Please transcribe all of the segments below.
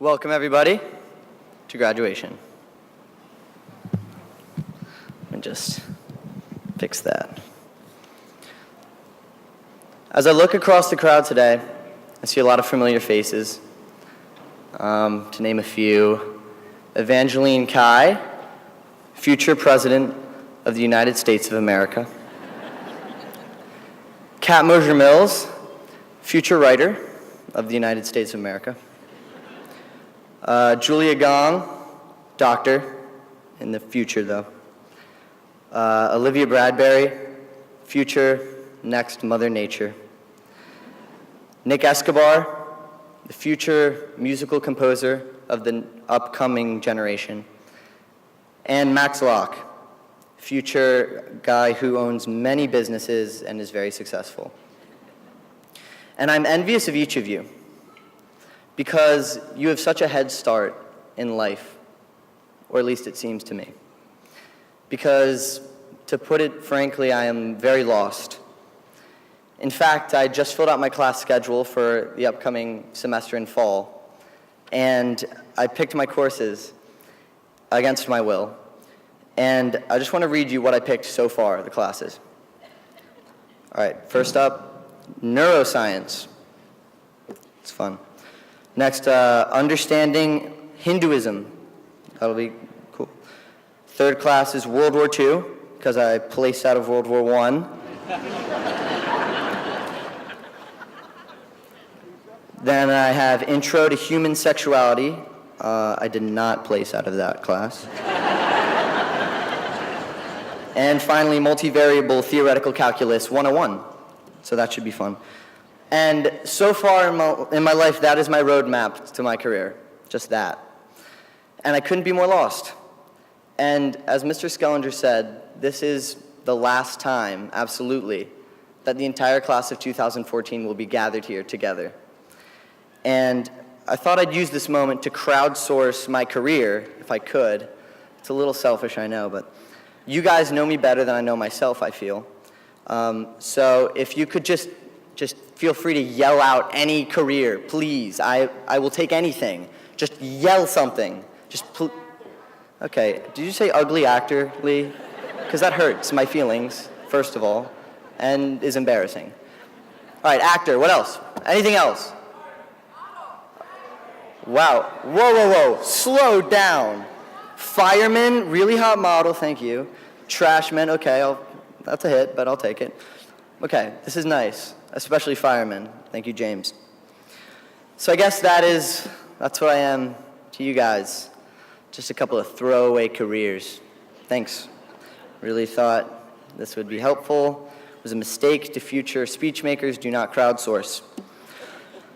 Welcome, everybody, to graduation. Let me just fix that. As I look across the crowd today, I see a lot of familiar faces. To name a few, Evangeline Cai, future President of the United States of America. Kat Mosher-Mills, future writer of the United States of America. Julia Gong, doctor, in the future though. Olivia Bradbury, future next Mother Nature. Nick Escobar, the future musical composer of the upcoming generation. And Max Locke, future guy who owns many businesses and is very successful. And I'm envious of each of you because you have such a head start in life, or at least it seems to me. Because, to put it frankly, I am very lost. In fact, I just filled out my class schedule for the upcoming semester in fall, and I picked my courses against my will. And I just want to read you what I picked so far, the classes. All right, first up, neuroscience. It's fun. Next, understanding Hinduism. That'll be cool. Third class is World War II, because I placed out of World War I. Then I have Intro to Human Sexuality. I did not place out of that class. And finally, Multivariable Theoretical Calculus 101. So that should be fun. And so far in my life, that is my roadmap to my career. Just that. And I couldn't be more lost. And as Mr. Schellenger said, this is the last time, absolutely, that the entire class of 2014 will be gathered here together. And I thought I'd use this moment to crowdsource my career, if I could. It's a little selfish, I know, but you guys know me better than I know myself, I feel. So if you could just feel free to yell out any career, please. I will take anything. Just yell something. Okay, did you say ugly actor, Lee? Because that hurts my feelings, first of all, and is embarrassing. All right, actor, what else? Anything else? Wow, whoa, slow down. Fireman, really hot model, thank you. Trashman, okay, that's a hit, but I'll take it. Okay, this is nice, especially firemen. Thank you, James. So I guess that's what I am to you guys. Just a couple of throwaway careers. Thanks. Really thought this would be helpful. It was a mistake to future speech makers. Do not crowdsource.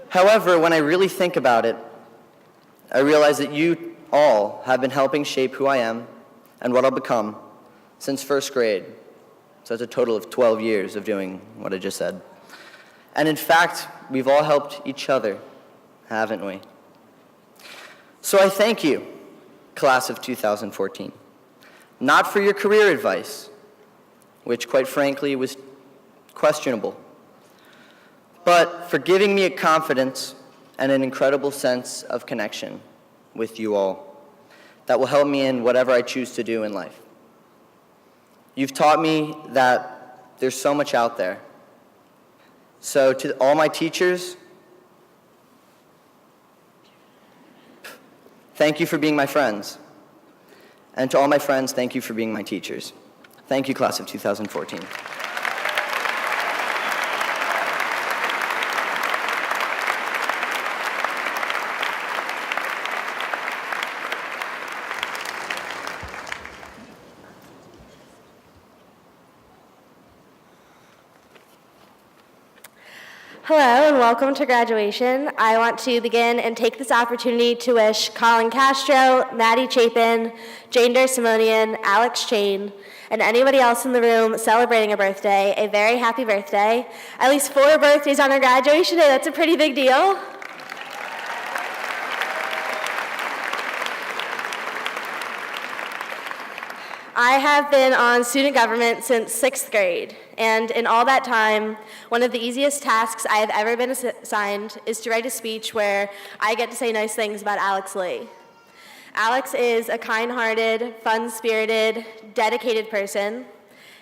However, when I really think about it, I realize that you all have been helping shape who I am and what I'll become since first grade. So that's a total of 12 years of doing what I just said. And in fact, we've all helped each other, haven't we? So I thank you, class of 2014. Not for your career advice, which quite frankly was questionable, but for giving me a confidence and an incredible sense of connection with you all that will help me in whatever I choose to do in life. You've taught me that there's so much out there. So to all my teachers, thank you for being my friends. And to all my friends, thank you for being my teachers. Thank you, class of 2014. Hello and welcome to graduation. I want to begin and take this opportunity to wish Colin Castro, Maddie Chapin, Jane Simonian, Alex Chain, and anybody else in the room celebrating a birthday a very happy birthday. At least 4 birthdays on our graduation day, that's a pretty big deal. I have been on student government since 6th grade, And in all that time, one of the easiest tasks I have ever been assigned is to write a speech where I get to say nice things about Alex Lee. Alex is a kind-hearted, fun-spirited, dedicated person.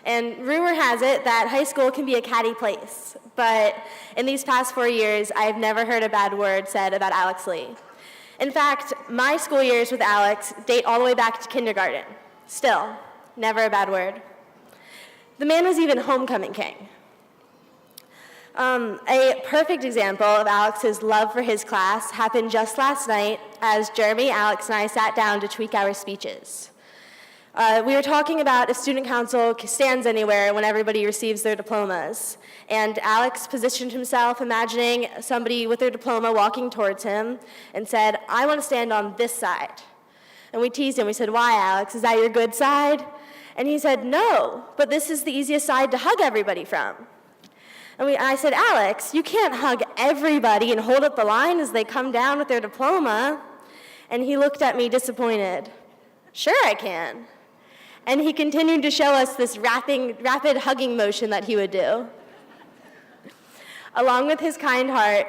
And rumor has it that high school can be a catty place. But in these past 4 years, I have never heard a bad word said about Alex Lee. In fact, my school years with Alex date all the way back to kindergarten. Still, never a bad word. The man was even homecoming king. A perfect example of Alex's love for his class happened just last night as Jeremy, Alex, and I sat down to tweak our speeches. We were talking about if student council stands anywhere when everybody receives their diplomas. And Alex positioned himself, imagining somebody with their diploma walking towards him, and said, "I want to stand on this side." And we teased him. We said, "Why, Alex? Is that your good side?" And he said, "No, but this is the easiest side to hug everybody from." And I said, "Alex, you can't hug everybody and hold up the line as they come down with their diploma." And he looked at me disappointed. "Sure I can." And he continued to show us this rapid hugging motion that he would do. Along with his kind heart,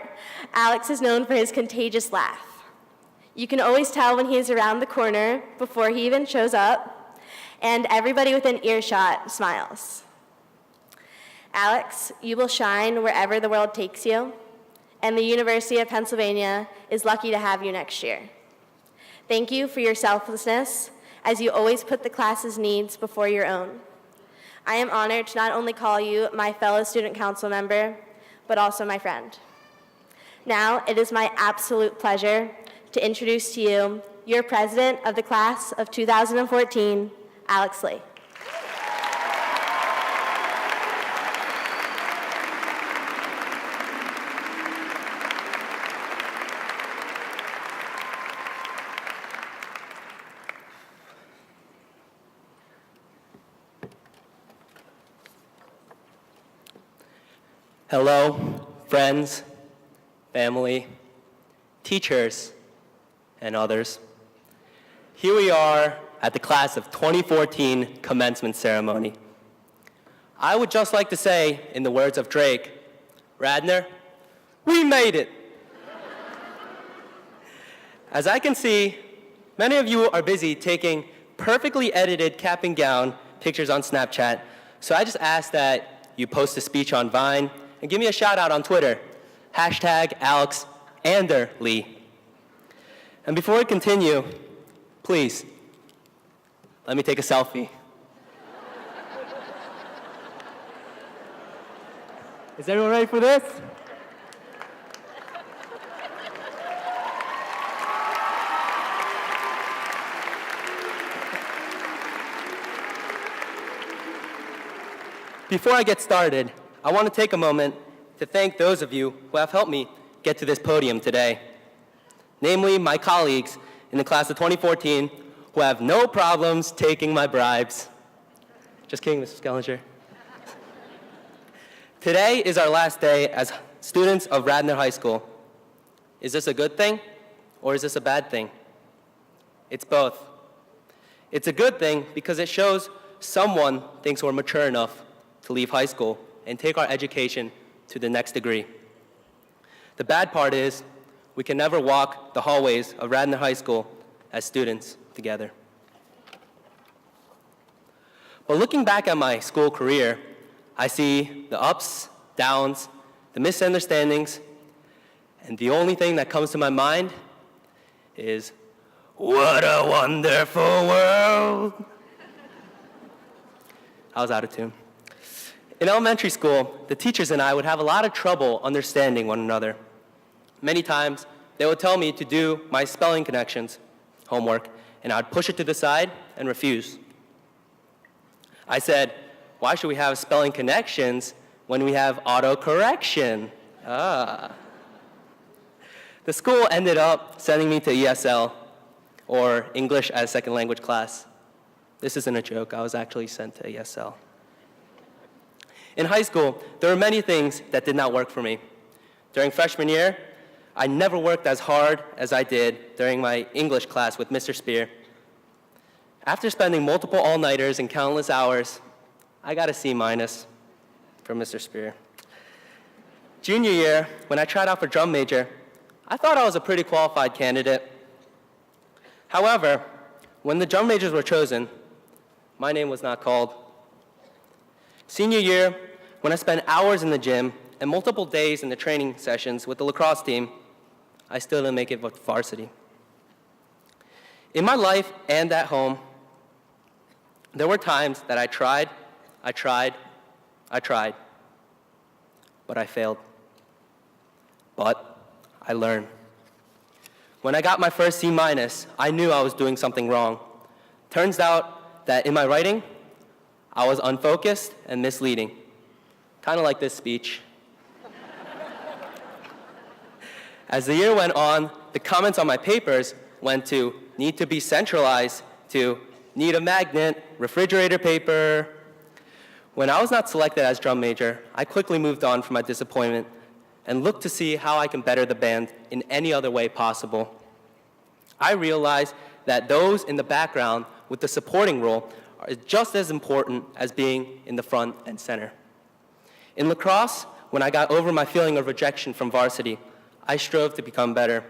Alex is known for his contagious laugh. You can always tell when he is around the corner before he even shows up, and everybody within earshot smiles. Alex, you will shine wherever the world takes you, and the University of Pennsylvania is lucky to have you next year. Thank you for your selflessness, as you always put the class's needs before your own. I am honored to not only call you my fellow student council member, but also my friend. Now, it is my absolute pleasure to introduce to you your president of the class of 2014, Alex Lee. Hello, friends, family, teachers, and others. Here we are at the class of 2014 commencement ceremony. I would just like to say, in the words of Drake, Radnor, we made it. As I can see, many of you are busy taking perfectly edited cap and gown pictures on Snapchat, so I just ask that you post a speech on Vine and give me a shout out on Twitter, #AlexAnderLee. And before we continue, please, let me take a selfie. Is everyone ready for this? Before I get started, I want to take a moment to thank those of you who have helped me get to this podium today. Namely, my colleagues in the class of 2014 who have no problems taking my bribes. Just kidding, Mrs. Schellenger. Today is our last day as students of Radnor High School. Is this a good thing or is this a bad thing? It's both. It's a good thing because it shows someone thinks we're mature enough to leave high school and take our education to the next degree. The bad part is we can never walk the hallways of Radnor High School as students together. But looking back at my school career, I see the ups, downs, the misunderstandings, and the only thing that comes to my mind is, what a wonderful world. I was out of tune. In elementary school, the teachers and I would have a lot of trouble understanding one another. Many times, they would tell me to do my spelling connections homework, and I would push it to the side and refuse. I said, why should we have spelling connections when we have autocorrection? The school ended up sending me to ESL, or English as Second Language class. This isn't a joke, I was actually sent to ESL. In high school, there were many things that did not work for me. During freshman year, I never worked as hard as I did during my English class with Mr. Spear. After spending multiple all-nighters and countless hours, I got a C-. for Mr. Spear. Junior year, when I tried out for drum major, I thought I was a pretty qualified candidate. However, when the drum majors were chosen, my name was not called. Senior year, when I spent hours in the gym and multiple days in the training sessions with the lacrosse team, I still didn't make it with varsity. In my life and at home, there were times that I tried, but I failed. But I learned. When I got my first C-, I knew I was doing something wrong. Turns out that in my writing, I was unfocused and misleading. Kind of like this speech. As the year went on, the comments on my papers went to need to be centralized to need a magnet, refrigerator paper. When I was not selected as drum major, I quickly moved on from my disappointment and looked to see how I can better the band in any other way possible. I realized that those in the background with the supporting role are just as important as being in the front and center. In lacrosse, when I got over my feeling of rejection from varsity, I strove to become better.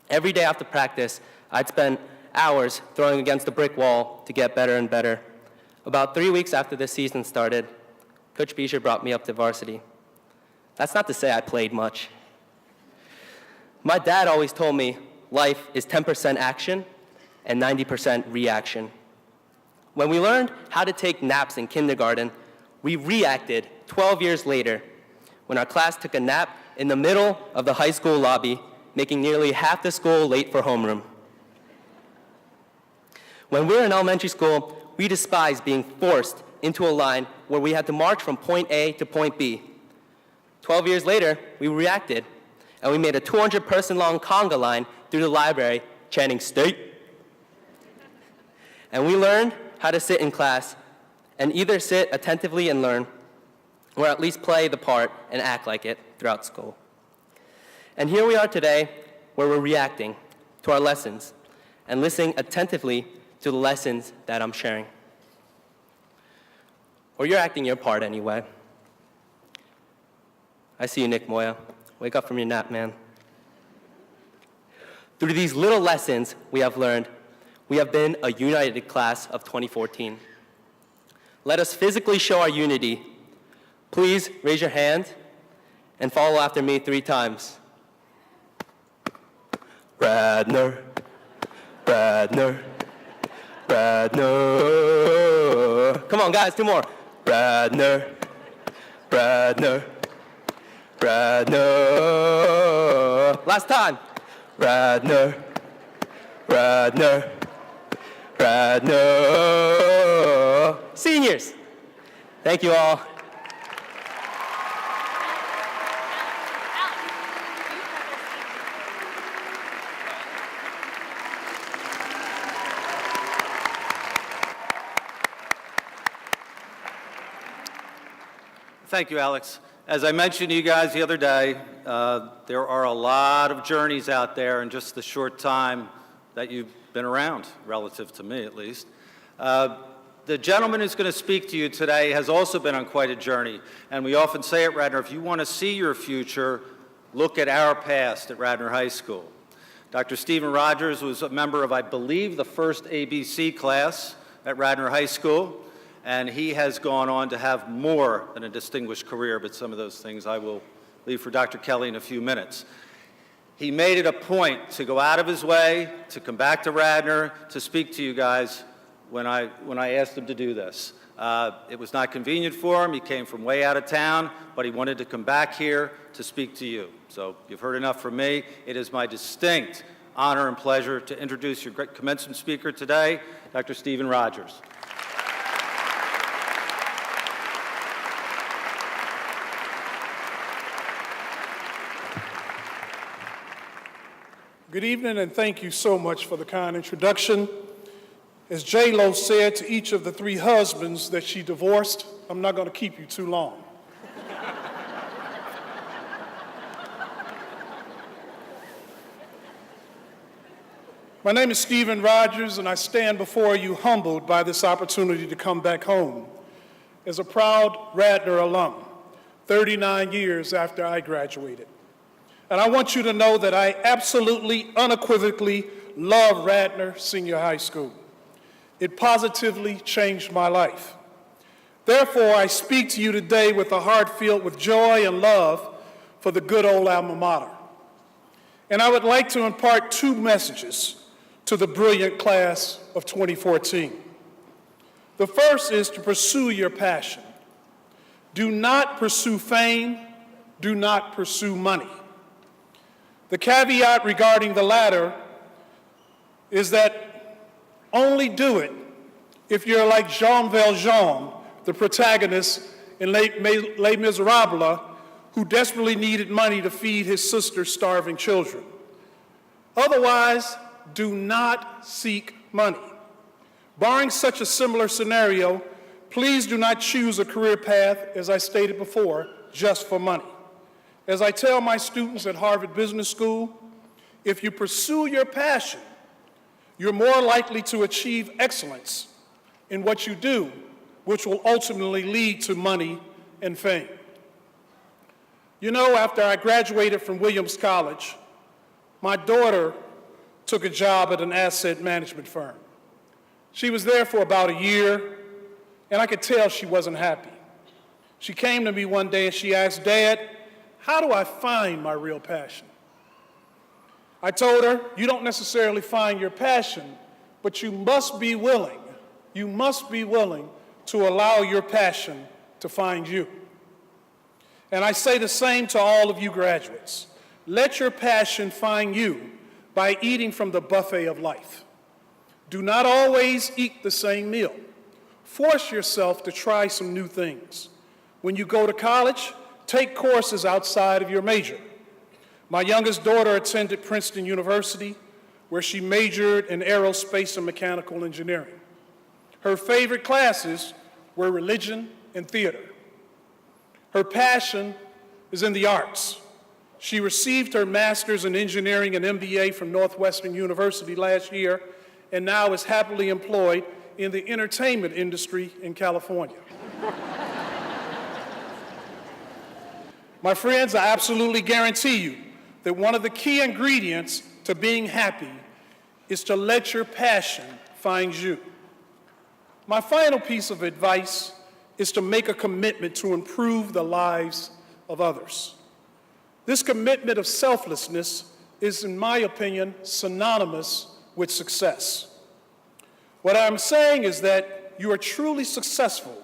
Every day after practice, I'd spend hours throwing against a brick wall to get better and better. About 3 weeks after the season started, Coach Beecher brought me up to varsity. That's not to say I played much. My dad always told me life is 10% action and 90% reaction. When we learned how to take naps in kindergarten, we reacted 12 years later when our class took a nap in the middle of the high school lobby, making nearly half the school late for homeroom. When we were in elementary school, we despised being forced into a line where we had to march from point A to point B. 12 years later, we reacted, and we made a 200-person-long conga line through the library, chanting "State." And we learned how to sit in class and either sit attentively and learn, or at least play the part and act like it throughout school. And here we are today, where we're reacting to our lessons and listening attentively to the lessons that I'm sharing. Or you're acting your part anyway. I see you, Nick Moya. Wake up from your nap, man. Through these little lessons we have learned, we have been a united class of 2014. Let us physically show our unity. Please raise your hand and follow after me 3 times. Radnor, Radnor, Radnor. Come on, guys, 2 more. Radnor, Radnor, Radnor. Last time. Radnor, Radnor, Radnor. Seniors, thank you all. Thank you, Alex. As I mentioned to you guys the other day, there are a lot of journeys out there in just the short time that you've been around, relative to me at least. The gentleman who's going to speak to you today has also been on quite a journey, and we often say at Radnor, if you want to see your future, look at our past at Radnor High School. Dr. Stephen Rogers was a member of, I believe, the first ABC class at Radnor High School. And he has gone on to have more than a distinguished career, but some of those things I will leave for Dr. Kelly in a few minutes. He made it a point to go out of his way, to come back to Radnor, to speak to you guys when I asked him to do this. It was not convenient for him. He came from way out of town, but he wanted to come back here to speak to you. So you've heard enough from me. It is my distinct honor and pleasure to introduce your great commencement speaker today, Dr. Stephen Rogers. Good evening, and thank you so much for the kind introduction. As J-Lo said to each of the 3 husbands that she divorced, I'm not going to keep you too long. My name is Stephen Rogers, and I stand before you humbled by this opportunity to come back home as a proud Radnor alum. 39 years after I graduated. And I want you to know that I absolutely, unequivocally love Radnor Senior High School. It positively changed my life. Therefore, I speak to you today with a heart filled with joy and love for the good old alma mater. And I would like to impart two messages to the brilliant class of 2014. The first is to pursue your passion. Do not pursue fame. Do not pursue money. The caveat regarding the latter is that only do it if you're like Jean Valjean, the protagonist in Les Miserables, who desperately needed money to feed his sister's starving children. Otherwise, do not seek money. Barring such a similar scenario, please do not choose a career path, as I stated before, just for money. As I tell my students at Harvard Business School, if you pursue your passion, you're more likely to achieve excellence in what you do, which will ultimately lead to money and fame. You know, after I graduated from Williams College, my daughter took a job at an asset management firm. She was there for about a year, and I could tell she wasn't happy. She came to me one day and she asked, "Dad, how do I find my real passion?" I told her, you don't necessarily find your passion, but you must be willing to allow your passion to find you. And I say the same to all of you graduates. Let your passion find you by eating from the buffet of life. Do not always eat the same meal. Force yourself to try some new things. When you go to college, take courses outside of your major. My youngest daughter attended Princeton University, where she majored in aerospace and mechanical engineering. Her favorite classes were religion and theater. Her passion is in the arts. She received her master's in engineering and MBA from Northwestern University last year, and now is happily employed in the entertainment industry in California. My friends, I absolutely guarantee you that one of the key ingredients to being happy is to let your passion find you. My final piece of advice is to make a commitment to improve the lives of others. This commitment of selflessness is, in my opinion, synonymous with success. What I'm saying is that you are truly successful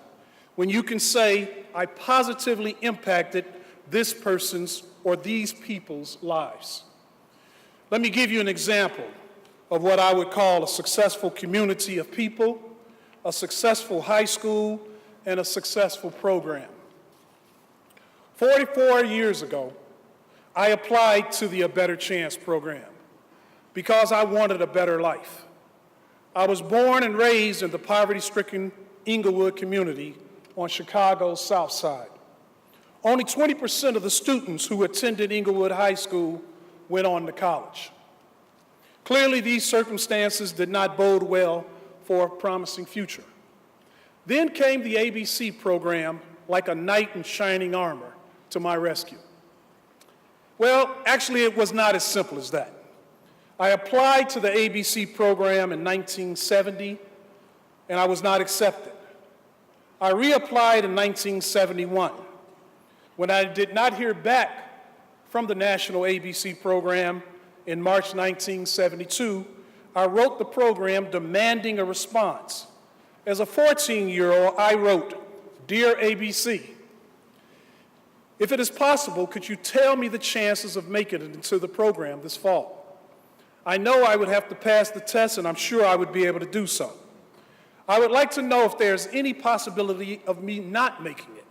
when you can say, I positively impacted this person's or these people's lives. Let me give you an example of what I would call a successful community of people, a successful high school, and a successful program. 44 years ago, I applied to the A Better Chance program because I wanted a better life. I was born and raised in the poverty-stricken Inglewood community on Chicago's South Side. Only 20% of the students who attended Inglewood High School went on to college. Clearly, these circumstances did not bode well for a promising future. Then came the ABC program like a knight in shining armor to my rescue. Well, actually, it was not as simple as that. I applied to the ABC program in 1970, and I was not accepted. I reapplied in 1971. When I did not hear back from the National ABC program in March 1972, I wrote the program demanding a response. As a 14-year-old, I wrote, "Dear ABC, if it is possible, could you tell me the chances of making it into the program this fall? I know I would have to pass the test, and I'm sure I would be able to do so. I would like to know if there's any possibility of me not making it.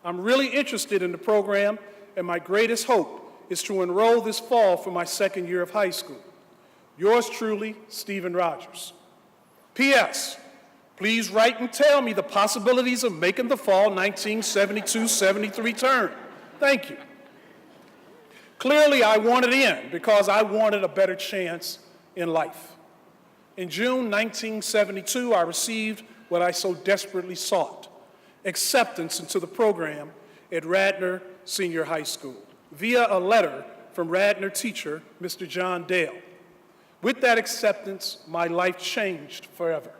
I'm really interested in the program, and my greatest hope is to enroll this fall for my second year of high school. Yours truly, Stephen Rogers. P.S. Please write and tell me the possibilities of making the fall 1972-73 term. Thank you." Clearly, I wanted in because I wanted a better chance in life. In June 1972, I received what I so desperately sought, acceptance into the program, at Radnor Senior High School via a letter from Radnor teacher, Mr. John Dale. With that acceptance, my life changed forever.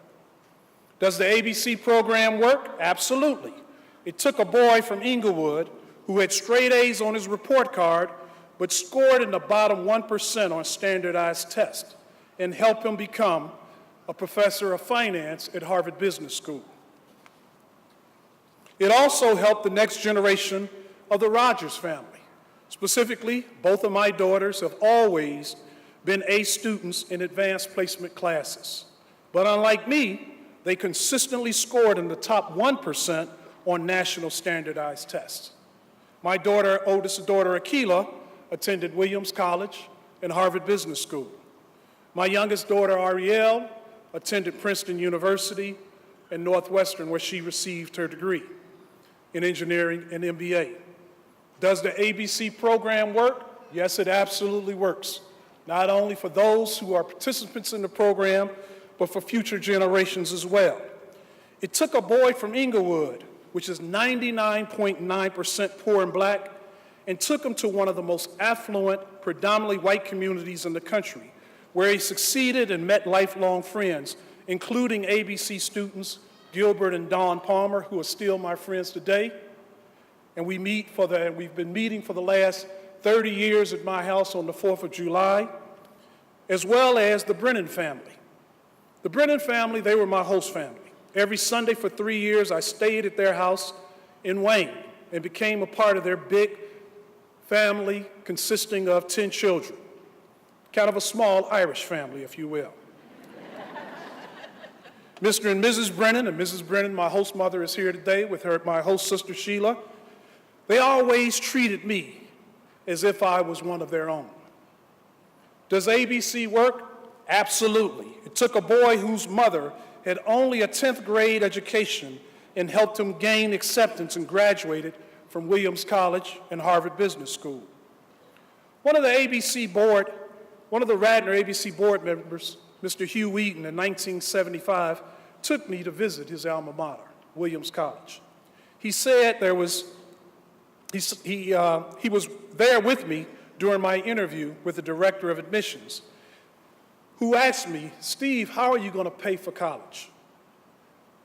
Does the ABC program work? Absolutely. It took a boy from Inglewood who had straight A's on his report card but scored in the bottom 1% on standardized tests and helped him become a professor of finance at Harvard Business School. It also helped the next generation of the Rogers family. Specifically, both of my daughters have always been A students in advanced placement classes. But unlike me, they consistently scored in the top 1% on national standardized tests. My oldest daughter, Akila, attended Williams College and Harvard Business School. My youngest daughter, Ariel, attended Princeton University and Northwestern, where she received her degree in engineering and MBA. Does the ABC program work? Yes, it absolutely works. Not only for those who are participants in the program, but for future generations as well. It took a boy from Inglewood, which is 99.9% poor and black, and took him to one of the most affluent, predominantly white communities in the country, where he succeeded and met lifelong friends, including ABC students Gilbert and Dawn Palmer, who are still my friends today. And we've been meeting for the last 30 years at my house on the 4th of July, as well as the Brennan family. The Brennan family, they were my host family. Every Sunday for 3 years, I stayed at their house in Wayne and became a part of their big family consisting of 10 children. Kind of a small Irish family, if you will. Mr. and Mrs. Brennan, and Mrs. Brennan, my host mother, is here today with my host sister, Sheila. They always treated me as if I was one of their own. Does ABC work? Absolutely. It took a boy whose mother had only a 10th grade education and helped him gain acceptance and graduated from Williams College and Harvard Business School. One of the Radnor ABC board members, Mr. Hugh Wheaton, in 1975, took me to visit his alma mater, Williams College. He said he was there with me during my interview with the director of admissions, who asked me, "Steve, how are you going to pay for college?"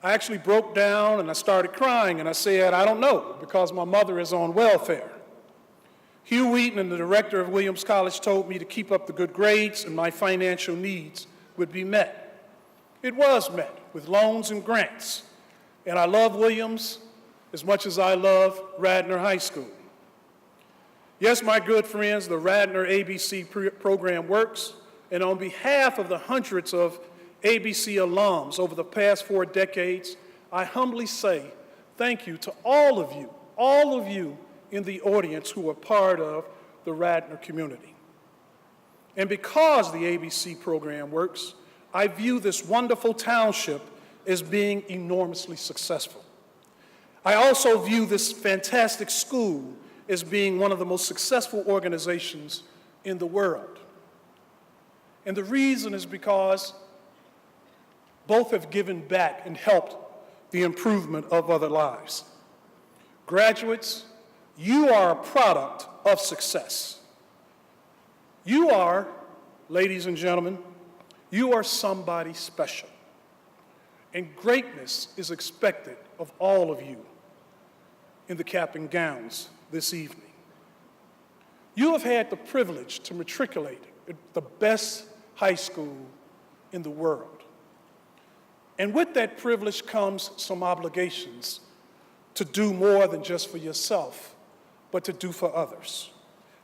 I actually broke down and I started crying and I said, "I don't know, because my mother is on welfare." Hugh Wheaton and the director of Williams College told me to keep up the good grades and my financial needs would be met. It was met with loans and grants, and I love Williams as much as I love Radnor High School. Yes, my good friends, the Radnor ABC program works, and on behalf of the hundreds of ABC alums over the past 4 decades, I humbly say thank you to all of you in the audience who are part of the Radnor community. And because the ABC program works, I view this wonderful township as being enormously successful. I also view this fantastic school as being one of the most successful organizations in the world. And the reason is because both have given back and helped the improvement of other lives. Graduates, you are a product of success. You are, ladies and gentlemen, you are somebody special. And greatness is expected of all of you in the cap and gowns this evening. You have had the privilege to matriculate at the best high school in the world. And with that privilege comes some obligations to do more than just for yourself, but to do for others.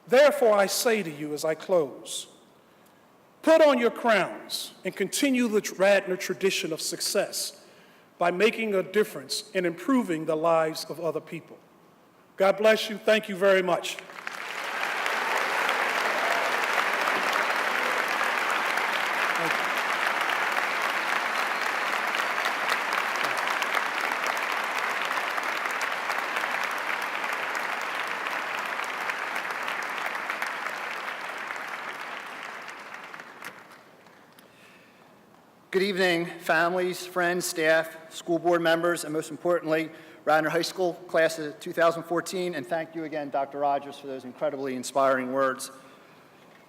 Therefore, I say to you as I close, put on your crowns and continue the Radnor tradition of success by making a difference and improving the lives of other people. God bless you. Thank you very much. Thank you. Good evening, families, friends, staff, school board members, and most importantly, Radnor High School, class of 2014, and thank you again, Dr. Rogers, for those incredibly inspiring words.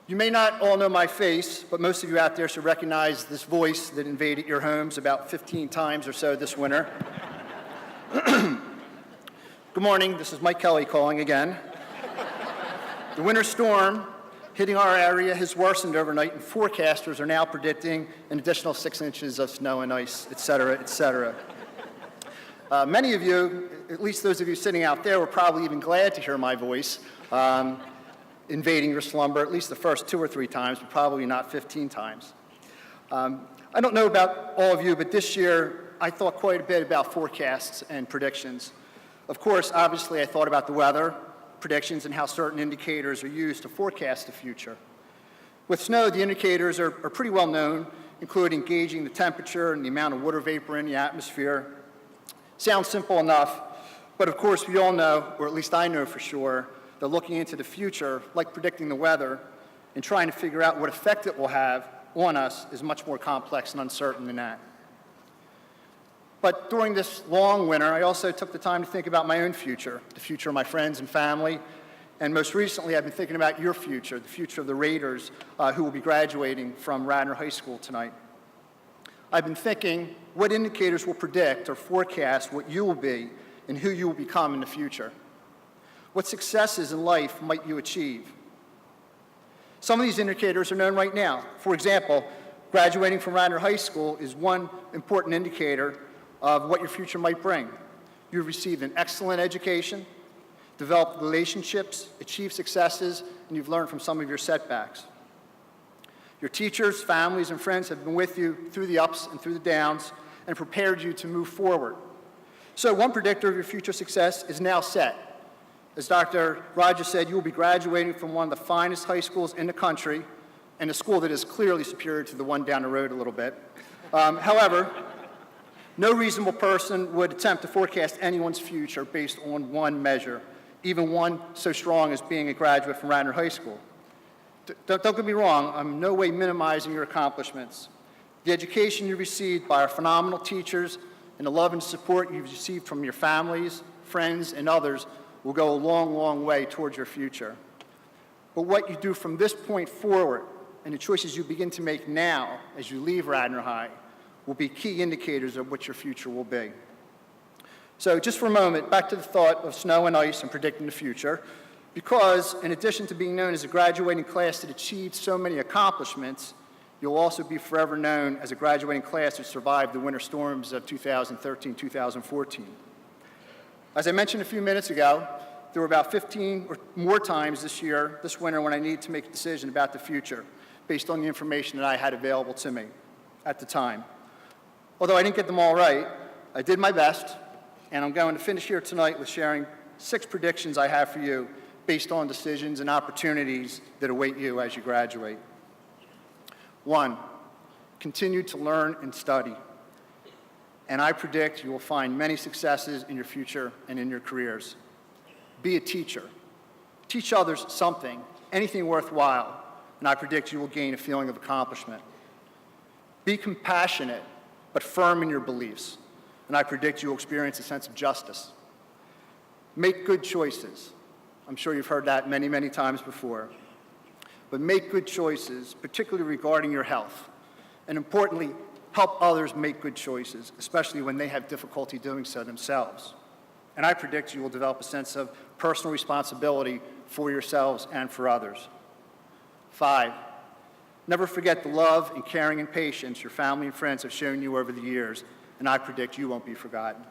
You may not all know my face, but most of you out there should recognize this voice that invaded your homes about 15 times or so this winter. Good morning, this is Mike Kelly calling again. The winter storm hitting our area has worsened overnight, and forecasters are now predicting an additional 6 inches of snow and ice, et cetera, et cetera. Many of you, at least those of you sitting out there, were probably even glad to hear my voice invading your slumber, at least the first 2 or 3 times, but probably not 15 times. I don't know about all of you, but this year I thought quite a bit about forecasts and predictions. Of course, obviously, I thought about the weather, predictions, and how certain indicators are used to forecast the future. With snow, the indicators are pretty well known, including gauging the temperature and the amount of water vapor in the atmosphere. Sounds simple enough, but of course we all know, or at least I know for sure, that looking into the future, like predicting the weather, and trying to figure out what effect it will have on us is much more complex and uncertain than that. But during this long winter, I also took the time to think about my own future, the future of my friends and family, and most recently I've been thinking about your future, the future of the Raiders who will be graduating from Radnor High School tonight. I've been thinking what indicators will predict or forecast what you will be and who you will become in the future. What successes in life might you achieve? Some of these indicators are known right now. For example, graduating from Radnor High School is one important indicator of what your future might bring. You've received an excellent education, developed relationships, achieved successes, and you've learned from some of your setbacks. Your teachers, families, and friends have been with you through the ups and through the downs and prepared you to move forward. So one predictor of your future success is now set. As Dr. Rogers said, you will be graduating from one of the finest high schools in the country, and a school that is clearly superior to the one down the road a little bit. However, no reasonable person would attempt to forecast anyone's future based on one measure, even one so strong as being a graduate from Radnor High School. Don't get me wrong, I'm in no way minimizing your accomplishments. The education you received by our phenomenal teachers and the love and support you've received from your families, friends, and others will go a long, long way towards your future. But what you do from this point forward and the choices you begin to make now as you leave Radnor High will be key indicators of what your future will be. So just for a moment, back to the thought of snow and ice and predicting the future, because in addition to being known as a graduating class that achieved so many accomplishments, you'll also be forever known as a graduating class that survived the winter storms of 2013, 2014. As I mentioned a few minutes ago, there were about 15 or more times this winter, when I needed to make a decision about the future based on the information that I had available to me at the time. Although I didn't get them all right, I did my best, and I'm going to finish here tonight with sharing 6 predictions I have for you based on decisions and opportunities that await you as you graduate. 1, continue to learn and study. And I predict you will find many successes in your future and in your careers. Be a teacher. Teach others something, anything worthwhile, and I predict you will gain a feeling of accomplishment. Be compassionate, but firm in your beliefs, and I predict you will experience a sense of justice. Make good choices. I'm sure you've heard that many, many times before. But make good choices, particularly regarding your health. And importantly, help others make good choices, especially when they have difficulty doing so themselves. And I predict you will develop a sense of personal responsibility for yourselves and for others. 5, never forget the love and caring and patience your family and friends have shown you over the years, and I predict you won't be forgotten.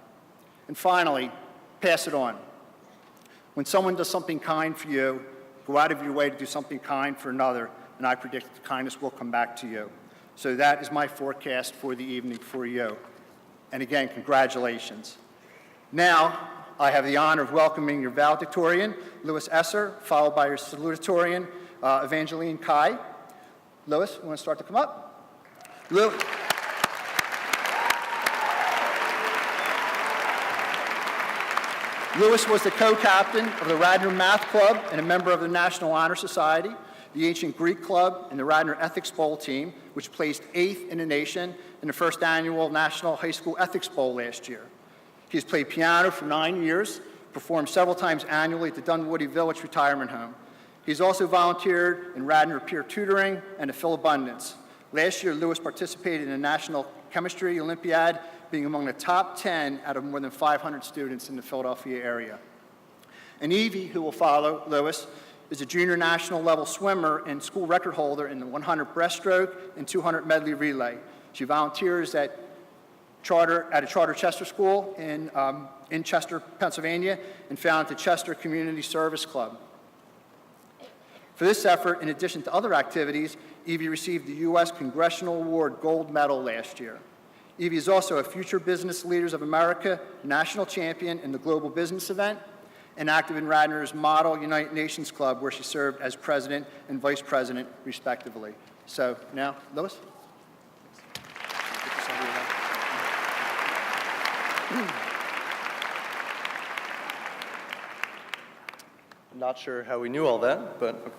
And finally, pass it on. When someone does something kind for you, go out of your way to do something kind for another, and I predict that the kindness will come back to you. So that is my forecast for the evening for you. And again, congratulations. Now, I have the honor of welcoming your Valedictorian, Louis Esser, followed by your Salutatorian, Evangeline Cai. Louis, you want to start to come up? Louis was the co-captain of the Radnor Math Club and a member of the National Honor Society, the Ancient Greek Club, and the Radnor Ethics Bowl team, which placed 8th in the nation in the first annual National High School Ethics Bowl last year. He's played piano for 9 years, performed several times annually at the Dunwoody Village Retirement Home. He's also volunteered in Radnor peer tutoring and at Philabundance. Last year, Louis participated in a national chemistry Olympiad, being among the top 10 out of more than 500 students in the Philadelphia area. And Evie, who will follow Louis, is a junior national level swimmer and school record holder in the 100 breaststroke and 200 medley relay. She volunteers at a charter Chester school in Chester, Pennsylvania, and founded the Chester Community Service Club. For this effort, in addition to other activities, Evie received the U.S. Congressional Award Gold Medal last year. Evie is also a Future Business Leaders of America national champion in the Global Business event and active in Radnor's Model United Nations Club, where she served as president and vice president, respectively. So now, Louis. I'm not sure how we knew all that, but okay.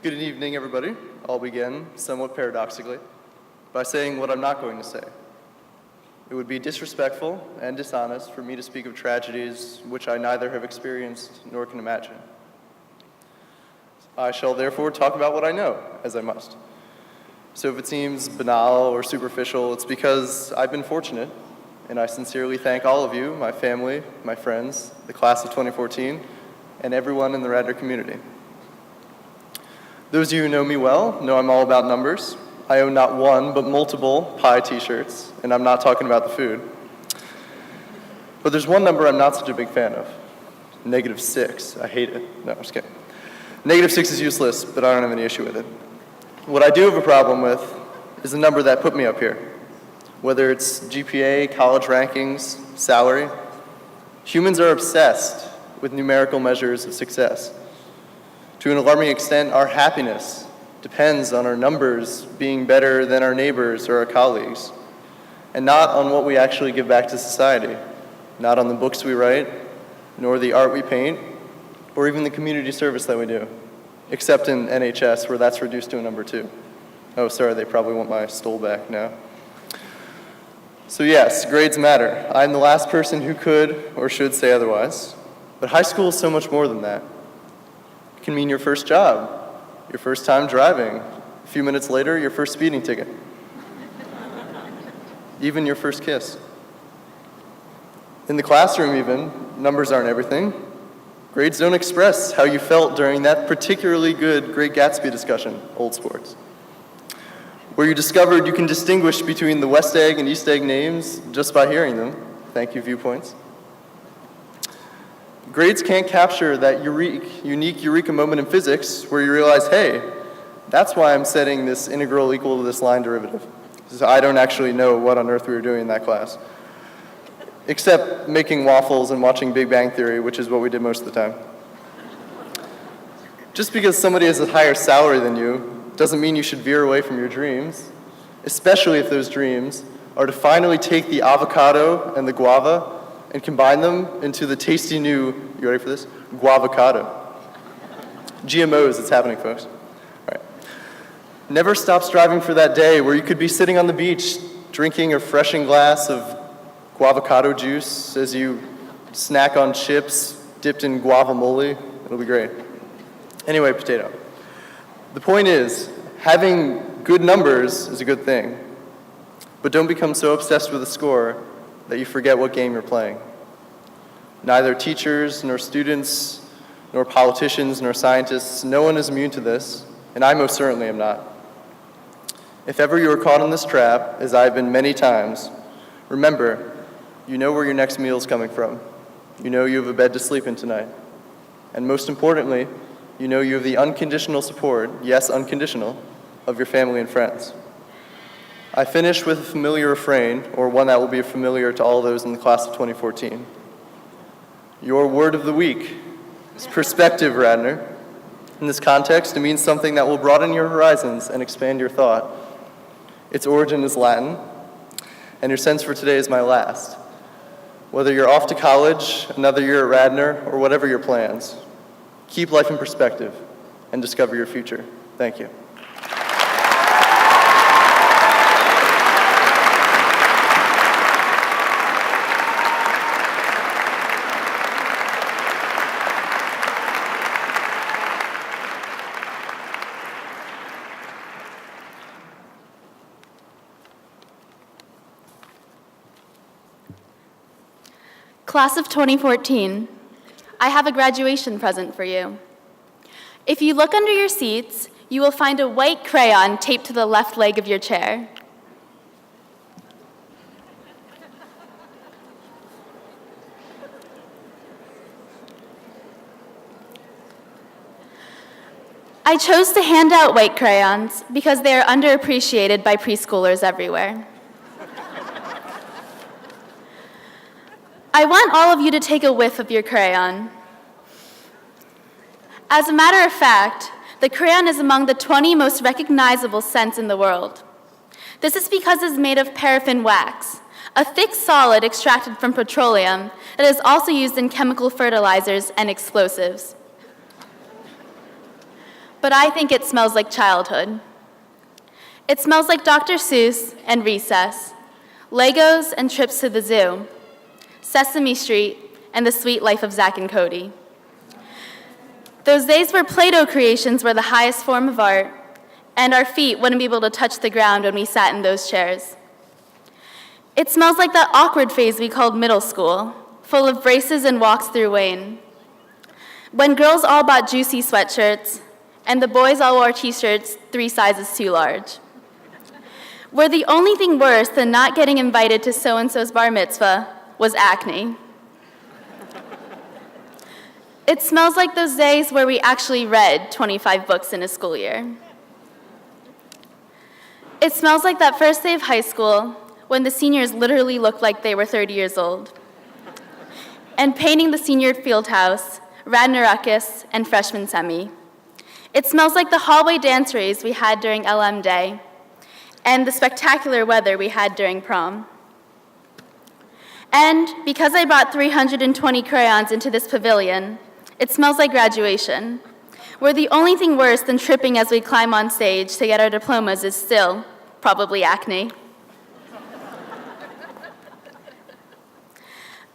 Good evening, everybody. I'll begin, somewhat paradoxically, by saying what I'm not going to say. It would be disrespectful and dishonest for me to speak of tragedies which I neither have experienced nor can imagine. I shall therefore talk about what I know, as I must. So if it seems banal or superficial, it's because I've been fortunate, and I sincerely thank all of you, my family, my friends, the class of 2014, and everyone in the Radnor community. Those of you who know me well know I'm all about numbers. I own not one, but multiple pie t-shirts, and I'm not talking about the food. But there's one number I'm not such a big fan of. -6. I hate it. No, I'm just kidding. -6 is useless, but I don't have any issue with it. What I do have a problem with is the number that put me up here. Whether it's GPA, college rankings, salary, humans are obsessed with numerical measures of success. To an alarming extent, our happiness depends on our numbers being better than our neighbors or our colleagues, and not on what we actually give back to society, not on the books we write, nor the art we paint, or even the community service that we do, except in NHS, where that's reduced to a number 2. Oh, sorry, they probably want my stole back now. So yes, grades matter. I'm the last person who could or should say otherwise, but high school is so much more than that. It can mean your first job, your first time driving, a few minutes later, your first speeding ticket, even your first kiss. In the classroom even, numbers aren't everything. Grades don't express how you felt during that particularly good Great Gatsby discussion, old sports, where you discovered you can distinguish between the West Egg and East Egg names just by hearing them. Thank you, Viewpoints. Grades can't capture that unique eureka moment in physics where you realize, hey, that's why I'm setting this integral equal to this line derivative. So I don't actually know what on earth we were doing in that class, except making waffles and watching Big Bang Theory, which is what we did most of the time. Just because somebody has a higher salary than you doesn't mean you should veer away from your dreams, especially if those dreams are to finally take the avocado and the guava and combine them into the tasty new, you ready for this? Guavocado. GMOs, it's happening, folks. All right. Never stop striving for that day where you could be sitting on the beach drinking a refreshing glass of guavocado juice as you snack on chips dipped in guacamole. It'll be great. Anyway, potato. The point is, having good numbers is a good thing, but don't become so obsessed with the score that you forget what game you're playing. Neither teachers, nor students, nor politicians, nor scientists, no one is immune to this, and I most certainly am not. If ever you are caught in this trap, as I've been many times, remember, you know where your next meal is coming from. You know you have a bed to sleep in tonight. And most importantly, you know you have the unconditional support, yes, unconditional, of your family and friends. I finish with a familiar refrain, or one that will be familiar to all those in the class of 2014. Your word of the week is perspective, Radnor. In this context, it means something that will broaden your horizons and expand your thought. Its origin is Latin, and your sense for today is my last. Whether you're off to college, another year at Radnor, or whatever your plans, keep life in perspective and discover your future. Thank you. Class of 2014, I have a graduation present for you. If you look under your seats, you will find a white crayon taped to the left leg of your chair. I chose to hand out white crayons because they are underappreciated by preschoolers everywhere. I want all of you to take a whiff of your crayon. As a matter of fact, the crayon is among the 20 most recognizable scents in the world. This is because it's made of paraffin wax, a thick solid extracted from petroleum that is also used in chemical fertilizers and explosives. But I think it smells like childhood. It smells like Dr. Seuss and recess, Legos and trips to the zoo, Sesame Street and the sweet life of Zack and Cody. Those days where Play-Doh creations were the highest form of art, and our feet wouldn't be able to touch the ground when we sat in those chairs. It smells like that awkward phase we called middle school, full of braces and walks through Wayne. When girls all bought juicy sweatshirts, and the boys all wore t-shirts 3 sizes too large. Where the only thing worse than not getting invited to so-and-so's bar mitzvah was acne. It smells like those days where we actually read 25 books in a school year. It smells like that first day of high school when the seniors literally looked like they were 30 years old. And painting the senior field house, Radnor ruckus, and freshman semi. It smells like the hallway dance raves we had during LM Day and the spectacular weather we had during prom. And because I brought 320 crayons into this pavilion, it smells like graduation, where the only thing worse than tripping as we climb on stage to get our diplomas is still probably acne.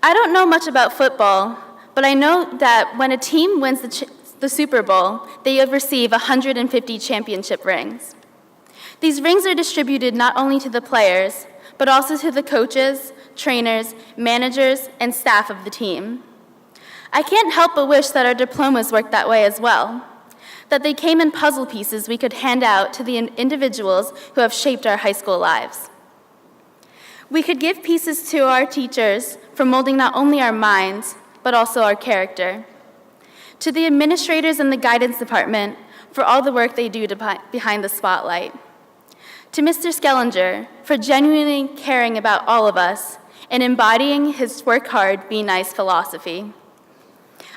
I don't know much about football, but I know that when a team wins the Super Bowl, they receive 150 championship rings. These rings are distributed not only to the players, but also to the coaches, trainers, managers, and staff of the team. I can't help but wish that our diplomas worked that way as well, that they came in puzzle pieces we could hand out to the individuals who have shaped our high school lives. We could give pieces to our teachers for molding not only our minds, but also our character. To the administrators in the guidance department for all the work they do behind the spotlight. To Mr. Schellenger for genuinely caring about all of us and embodying his work hard, be nice philosophy.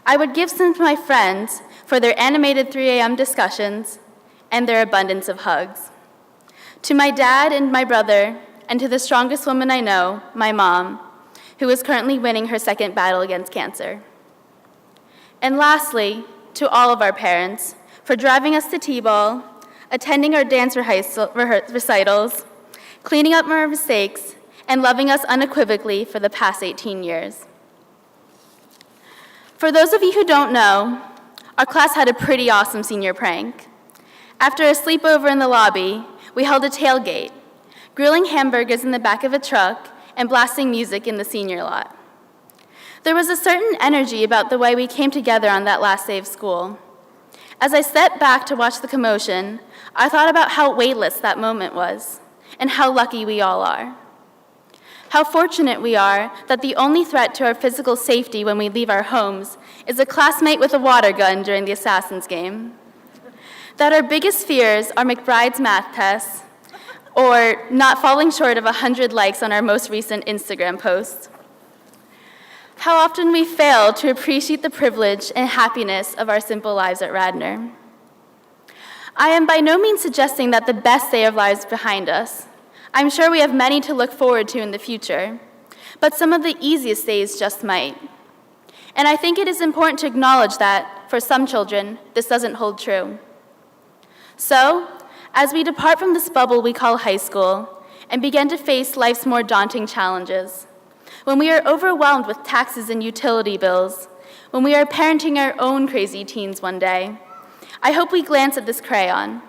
I would give some to my friends for their animated 3 a.m. discussions and their abundance of hugs. To my dad and my brother, and to the strongest woman I know, my mom, who is currently winning her 2nd battle against cancer. And lastly, to all of our parents for driving us to T-ball, attending our dance recitals, cleaning up our mistakes, and loving us unequivocally for the past 18 years. For those of you who don't know, our class had a pretty awesome senior prank. After a sleepover in the lobby, we held a tailgate, grilling hamburgers in the back of a truck and blasting music in the senior lot. There was a certain energy about the way we came together on that last day of school. As I stepped back to watch the commotion, I thought about how weightless that moment was, and how lucky we all are. How fortunate we are that the only threat to our physical safety when we leave our homes is a classmate with a water gun during the Assassin's game. That our biggest fears are McBride's math tests, or not falling short of 100 likes on our most recent Instagram post. How often we fail to appreciate the privilege and happiness of our simple lives at Radnor. I am by no means suggesting that the best day of lives is behind us. I'm sure we have many to look forward to in the future, but some of the easiest days just might. And I think it is important to acknowledge that, for some children, this doesn't hold true. So, as we depart from this bubble we call high school and begin to face life's more daunting challenges, when we are overwhelmed with taxes and utility bills, when we are parenting our own crazy teens one day, I hope we glance at this crayon.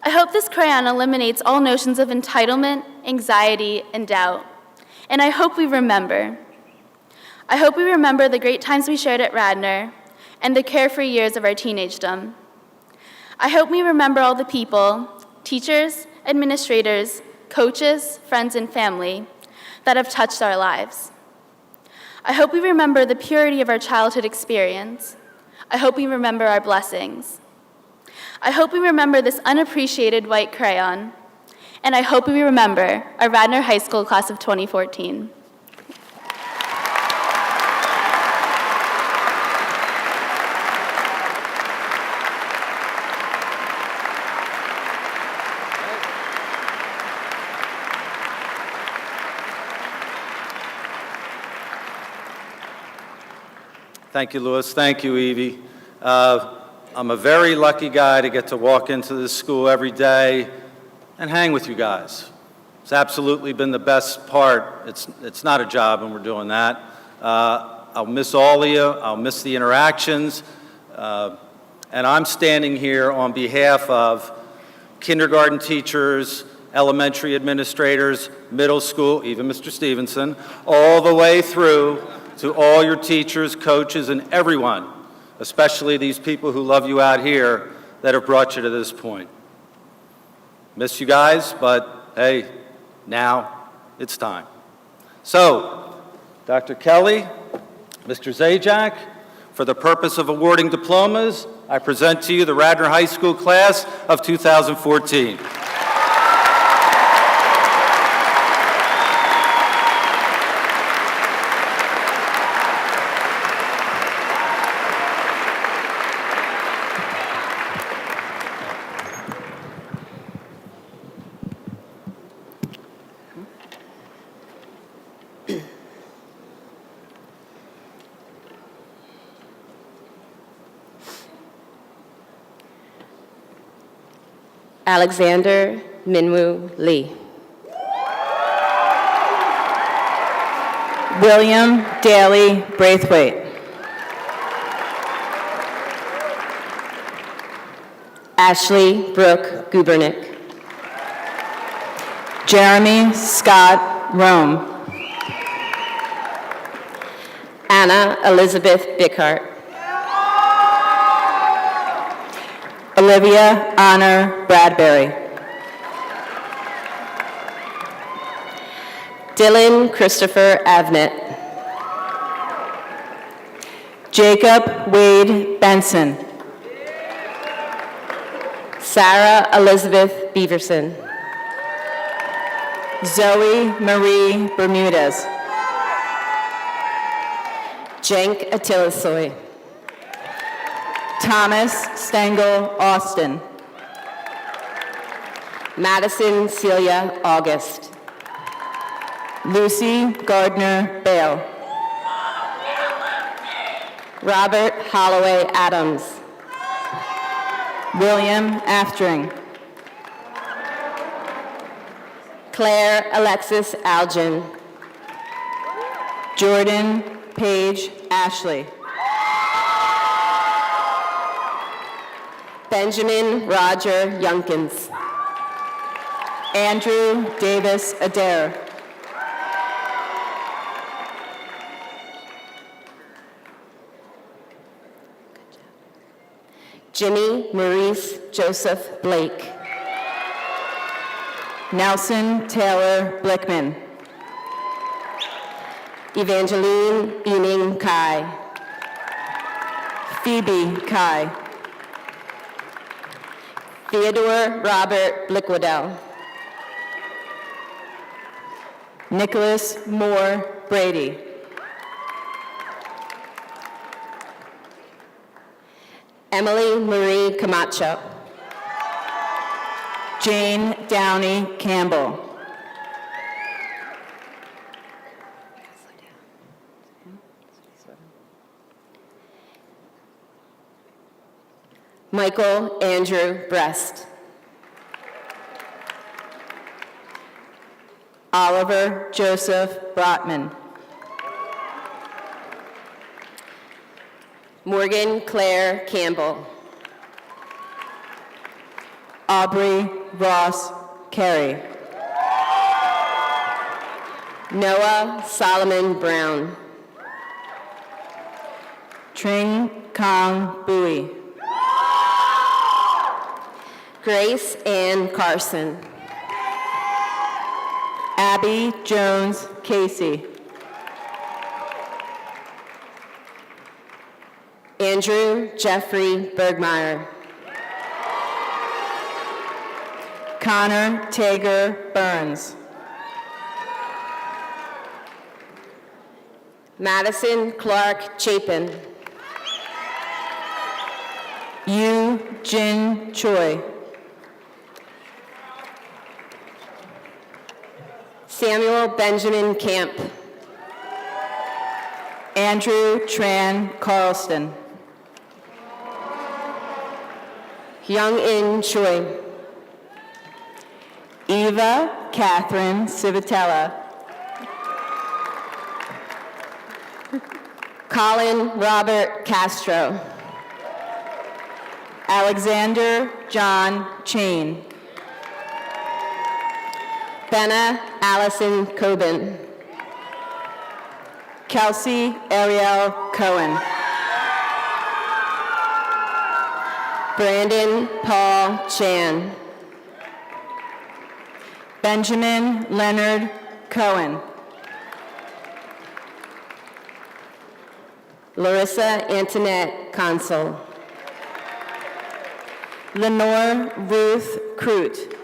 I hope this crayon eliminates all notions of entitlement, anxiety, and doubt. And I hope we remember. I hope we remember the great times we shared at Radnor and the carefree years of our teenagedom. I hope we remember all the people, teachers, administrators, coaches, friends, and family that have touched our lives. I hope we remember the purity of our childhood experience. I hope we remember our blessings. I hope we remember this unappreciated white crayon. And I hope we remember our Radnor High School class of 2014. Thank you, Louis. Thank you, Evie. I'm a very lucky guy to get to walk into this school every day and hang with you guys. It's absolutely been the best part. It's not a job, and we're doing that. I'll miss all of you. I'll miss the interactions. And I'm standing here on behalf of kindergarten teachers, elementary administrators, middle school, even Mr. Stevenson, all the way through to all your teachers, coaches, and everyone, especially these people who love you out here that have brought you to this point. Miss you guys, but hey, now it's time. So, Dr. Kelly, Mr. Zajac, for the purpose of awarding diplomas, I present to you the Radnor High School class of 2014. Alexander Minwoo Lee. William Daly Braithwaite. Ashley Brooke Gubernick. Jeremy Scott Rome. Anna Elizabeth Bickhart. Olivia Honor Bradbury. Dylan Christopher Avnet. Jacob Wade Benson. Sarah Elizabeth Beaverson. Zoe Marie Bermudez. Cenk Atilasoy. Thomas Stengel Austin. Madison Celia August. Lucy Gardner Bale. Robert Holloway Adams. William Aftring. Claire Alexis Algin. Jordan Paige Ashley. Benjamin Roger Yunkins. Andrew Davis Adair. Jimmy Maurice Joseph Blake. Nelson Taylor Blickman. Evangeline Cai. Phoebe Cai. Theodore Robert Blickwadell. Nicholas Moore Brady. Emily Marie Camacho. Jane Downey Campbell. Michael Andrew Brest. Oliver Joseph Brotman. Morgan Claire Campbell. Aubrey Ross Carey. Noah Solomon Brown. Tring Kong Bui. Grace Ann Carson. Abby Jones Casey. Andrew Jeffrey Bergmeyer. Connor Tager Burns. Madison Clark Chapin. Yu Jin Choi. Samuel Benjamin Camp. Andrew Tran Carlston. Young In Choi. Eva Kathryn Civitella. Colin Robert Castro. Alexander John Chain. Benna Allison Coben. Kelsey Ariel Cohen. Brandon Paul Chan. Benjamin Leonard Cohen. Larissa Antoinette Consul. Lenore Ruth Crute.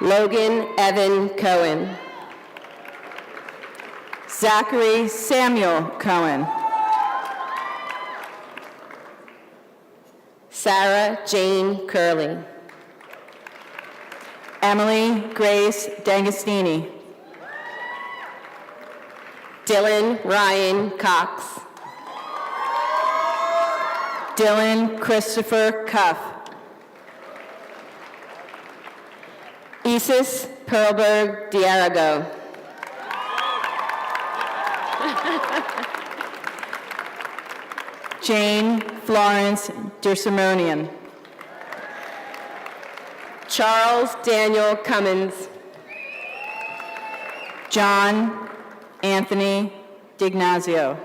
Logan Evan Cohen. Zachary Samuel Cohen. Sarah Jane Curley. Emily Grace D'Agostini. Dylan Ryan Cox. Dylan Christopher Cuff. Isis Perlberg Diarago. Jane Florence Dersimonian. Charles Daniel Cummins. John Anthony Dignazio.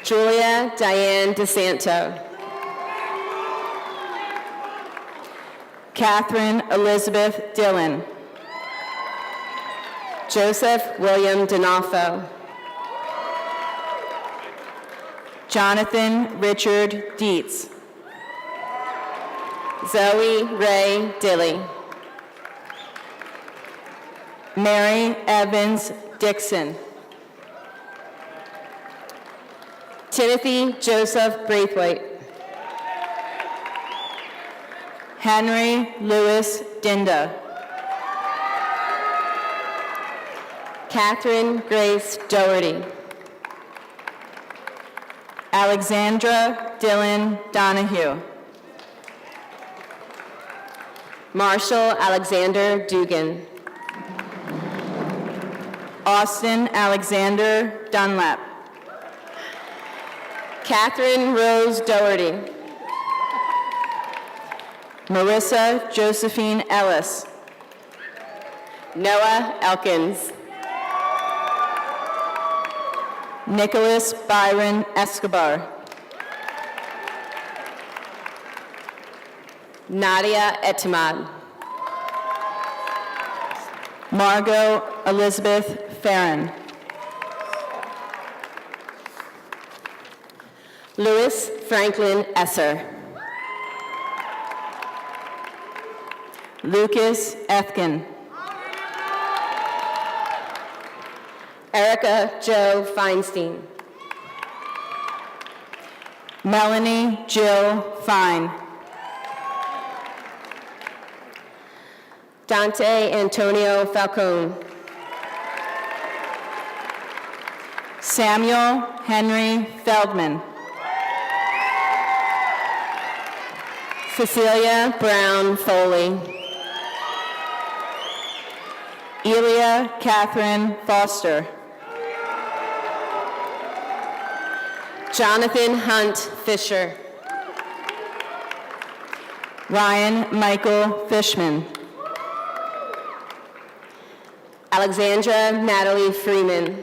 Julia Diane DeSanto. Kathryn Elizabeth Dillon. Joseph William Donofo. Jonathan Richard Dietz. Zoe Ray Dilly. Mary Evans Dixon. Timothy Joseph Braithwaite. Henry Louis Dinda. Kathryn Grace Doherty. Alexandra Dylan Donahue. Marshall Alexander Dugan. Austin Alexander Dunlap. Kathryn Rose Doherty. Marissa Josephine Ellis. Noah Elkins. Nicholas Byron Escobar. Nadia Etimad. Margot Elizabeth Farron. Louis Franklin Esser. Lucas Ethkin. Erica Jo Feinstein. Melanie Jill Fine. Dante Antonio Falcone. Samuel Henry Feldman. Cecilia Brown Foley. Elia Catherine Foster. Jonathan Hunt Fisher. Ryan Michael Fishman. Alexandra Natalie Freeman.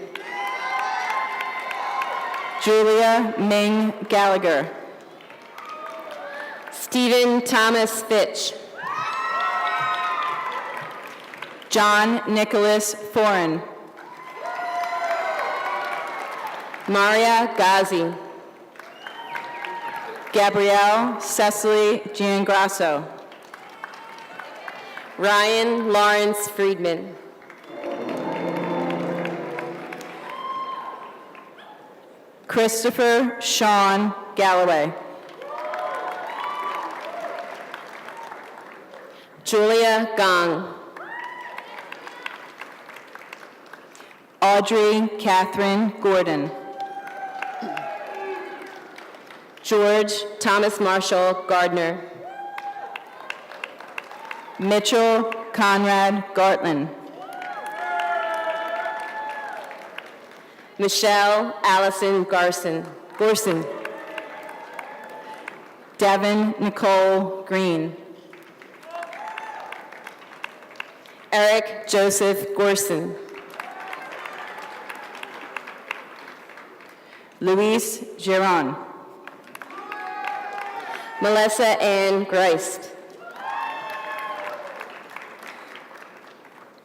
Julia Ming Gallagher. Stephen Thomas Fitch. John Nicholas Foreign. Maria Ghazi. Gabrielle Cecily Giangrasso. Ryan Lawrence Friedman. Christopher Sean Galloway. Julia Gong. Audrey Kathryn Gordon. George Thomas Marshall Gardner. Mitchell Conrad Gartland. Michelle Allison Gorson. Devin Nicole Green. Eric Joseph Gorson. Luis Giron. Melissa Ann Greist.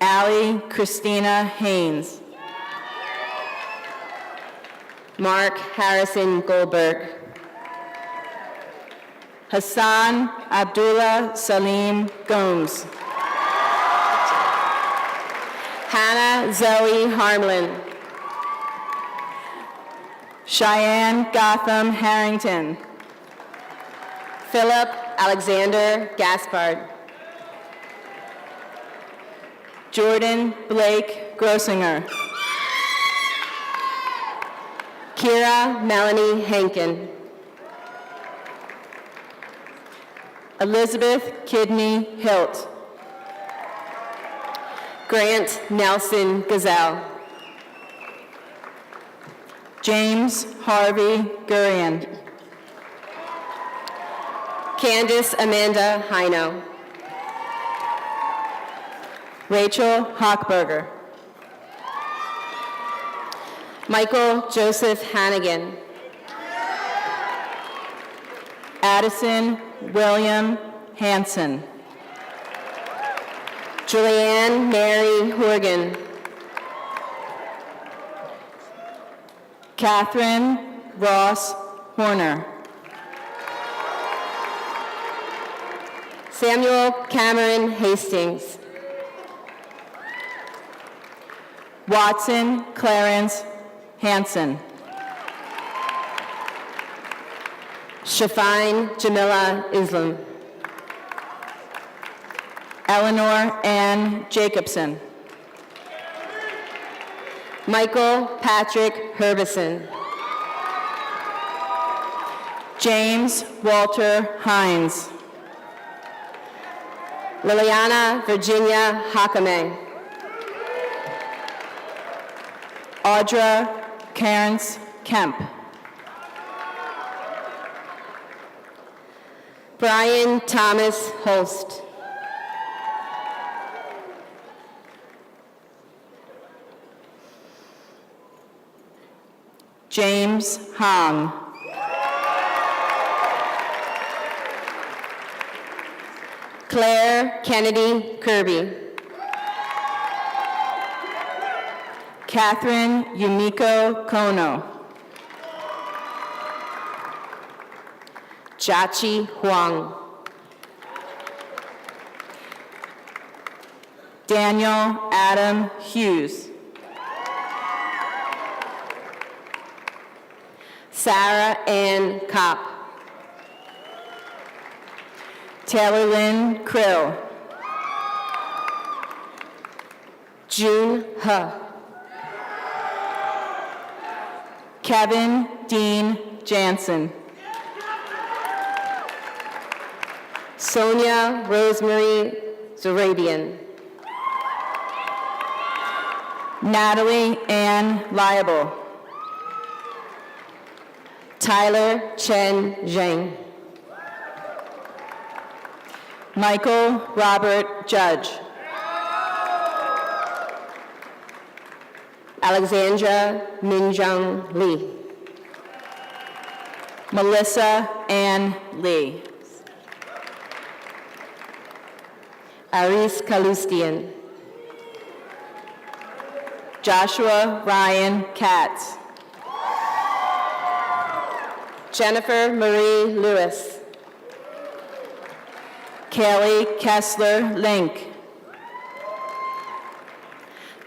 Allie Christina Haynes. Mark Harrison Goldberg. Hassan Abdullah Salim Gomes. Hannah Zoe Harmlin. Cheyenne Gotham Harrington. Philip Alexander Gaspard. Jordan Blake Grossinger. Kira Melanie Hankin. Elizabeth Kidney Hilt. Grant Nelson Gazelle. James Harvey Gurian. Candace Amanda Hino. Rachel Hochberger. Michael Joseph Hannigan. Addison William Hanson. Julianne Mary Horgan. Kathryn Ross Horner. Samuel Cameron Hastings. Watson Clarence Hanson. Shafine Jamila Islam. Eleanor Ann Jacobson. Michael Patrick Herbison. James Walter Hines. Liliana Virginia Hakame. Audra Cairns Kemp. Brian Thomas Holst. James Hong. Claire Kennedy Kirby. Kathryn Yumiko Kono. Jachi Huang. Daniel Adam Hughes. Sarah Ann Kopp. Taylor Lynn Krill. June He. Kevin Dean Jansen. Sonia Rosemary Zorabian. Natalie Ann Liable. Tyler Chen Zhang. Michael Robert Judge. Alexandra Minjung Lee. Melissa Ann Lee. Aris Kalustian. Joshua Ryan Katz. Jennifer Marie Lewis. Kaylee Kessler Link.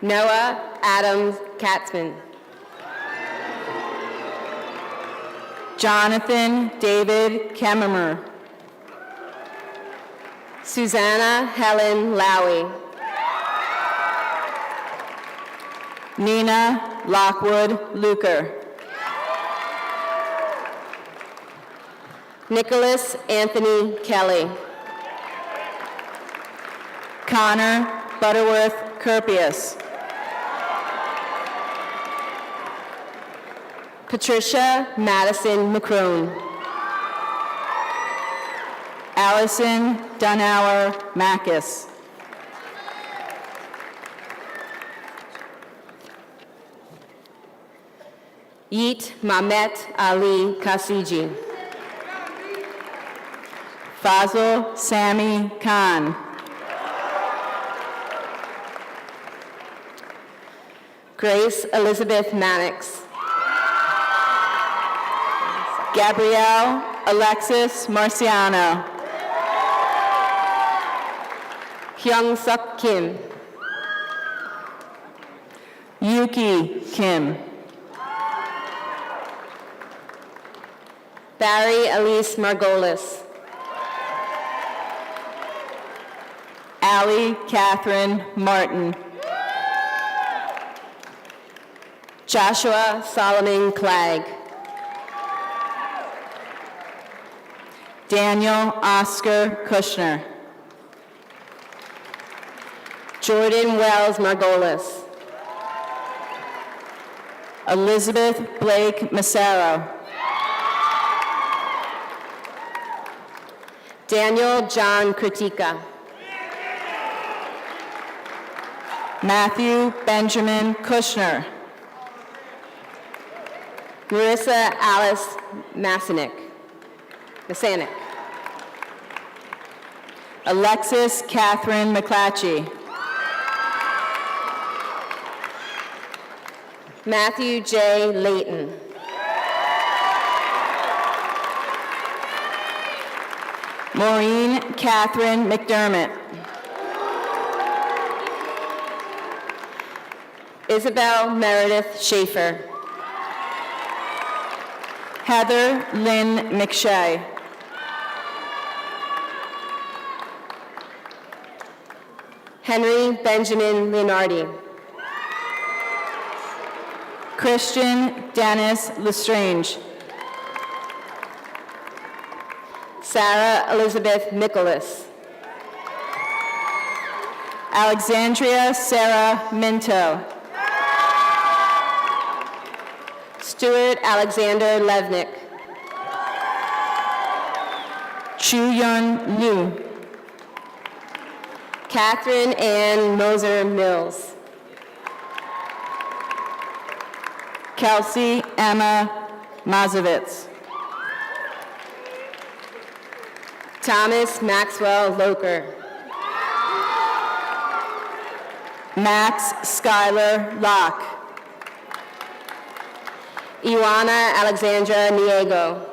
Noah Adams Katzman. Jonathan David Kemmerer. Susanna Helen Lowy. Nina Lockwood Luker. Nicholas Anthony Kelly. Connor Butterworth Kerpius. Patricia Madison McCrone. Allison Dunauer Mackus. Yeet Mamet Ali Kasiji. Fazil Sami Khan. Grace Elizabeth Mannix. Gabrielle Alexis Marciano. Hyung Suk Kim. Yuki Kim. Barry Elise Margolis. Allie Kathryn Martin. Joshua Solomon Clegg. Daniel Oscar Kushner. Jordan Wells Margolis. Elizabeth Blake Massaro. Daniel John Kritika. Matthew Benjamin Kushner. Marissa Alice Masanick. Alexis Kathryn McClatchy. Matthew J. Layton. Maureen Catherine McDermott. Isabel Meredith Schaefer. Heather Lynn McShay. Henry Benjamin Leonardi. Christian Dennis Lestrange. Sarah Elizabeth Nicholas. Alexandria Sarah Minto. Stuart Alexander Levnick. Chu-Yun Liu. Kathryn Ann Moser Mills. Kelsey Emma Mazovitz. Thomas Maxwell Loker. Max Schuyler Locke. Iwana Alexandra Niego.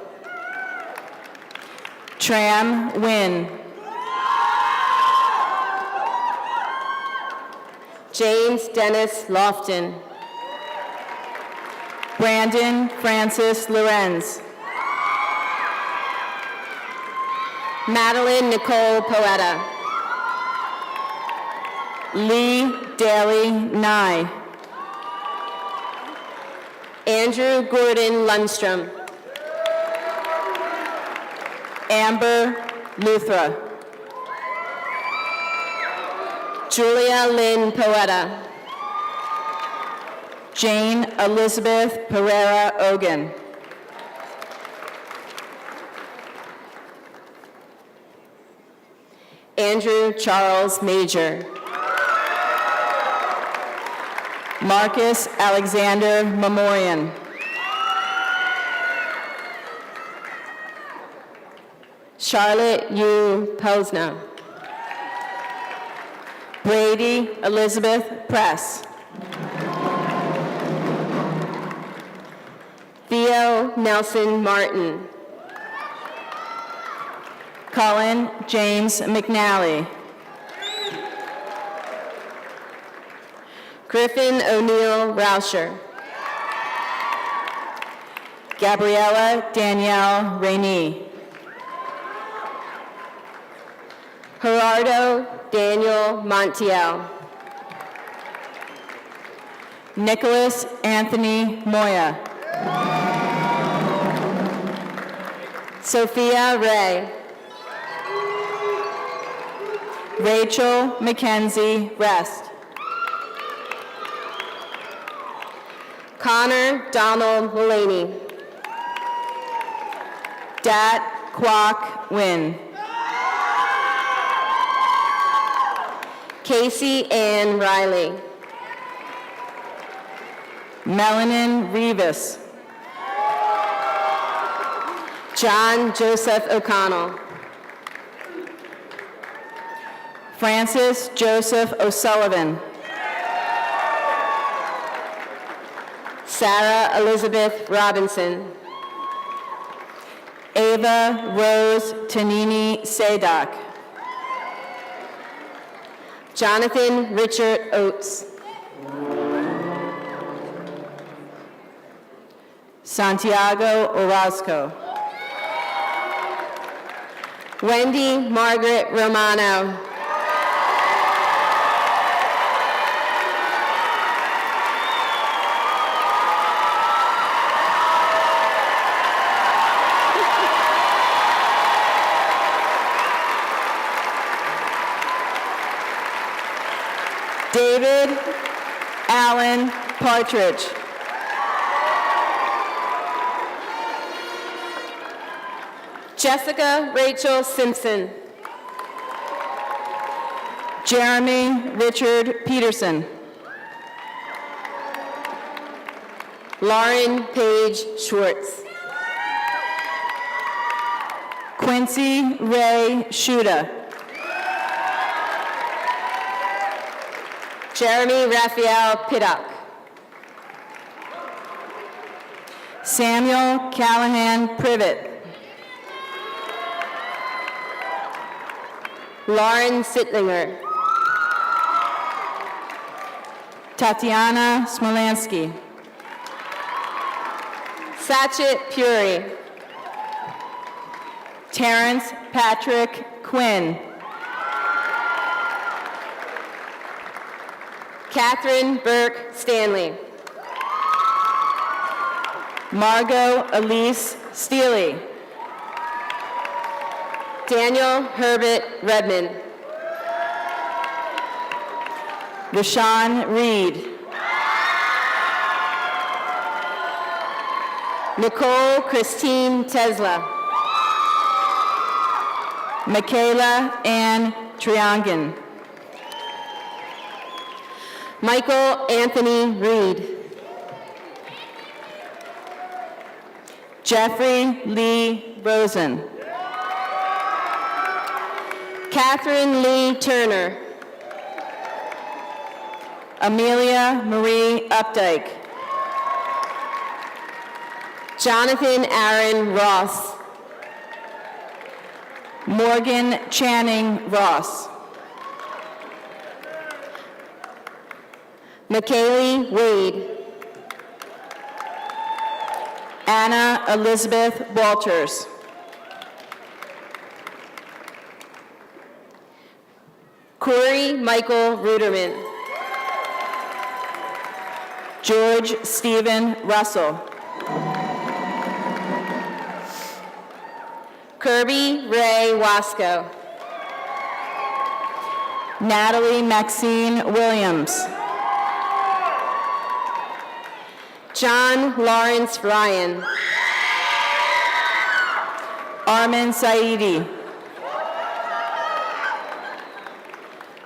Tram Wynn. James Dennis Lofton. Brandon Francis Lorenz. Madeline Nicole Poeta. Lee Daly Nye. Andrew Gordon Lundstrom. Amber Luthra. Julia Lynn Poeta. Jane Elizabeth Pereira Ogan. Andrew Charles Major. Marcus Alexander Memorian. Charlotte U. Posner. Brady Elizabeth Press. Theo Nelson Martin. Cullen James McNally. Griffin O'Neill Rauscher. Gabriella Danielle Rainey. Gerardo Daniel Montiel. Nicholas Anthony Moya. Sophia Ray. Rachel Mackenzie Rest. Connor Donald Mullaney. Dat Kwok Win. Casey Ann Riley. Melanin Rivas. John Joseph O'Connell. Francis Joseph O'Sullivan. Sarah Elizabeth Robinson. Ava Rose Tanini Sadak. Jonathan Richard Oates. Santiago Orozco. Wendy Margaret Romano. David Allen Partridge. Jessica Rachel Simpson. Jeremy Richard Peterson. Lauren Paige Schwartz. Quincy Ray Shuda. Jeremy Raphael Piddock. Samuel Callahan Privet. Lauren Sittlinger. Tatiana Smolansky. Satchit Puri. Terrence Patrick Quinn. Kathryn Burke Stanley. Margot Elise Steely. Daniel Herbert Redmond. Rashawn Reed. Nicole Christine Tesla. Michaela Ann Triangan. Michael Anthony Reed. Jeffrey Lee Rosen. Kathryn Lee Turner. Amelia Marie Updike. Jonathan Aaron Ross. Morgan Channing Ross. McKaylee Wade. Anna Elizabeth Walters. Corey Michael Ruderman. George Stephen Russell. Kirby Ray Wasco. Natalie Maxine Williams. John Lawrence Ryan. Armin Saidi.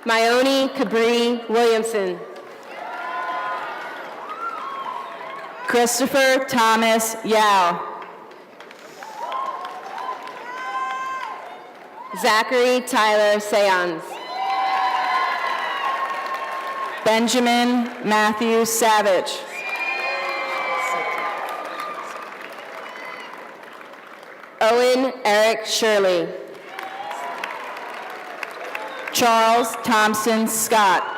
Myoni Cabri Williamson. Christopher Thomas Yao. Zachary Tyler Seance. Benjamin Matthew Savage. Owen Eric Shirley. Charles Thompson Scott.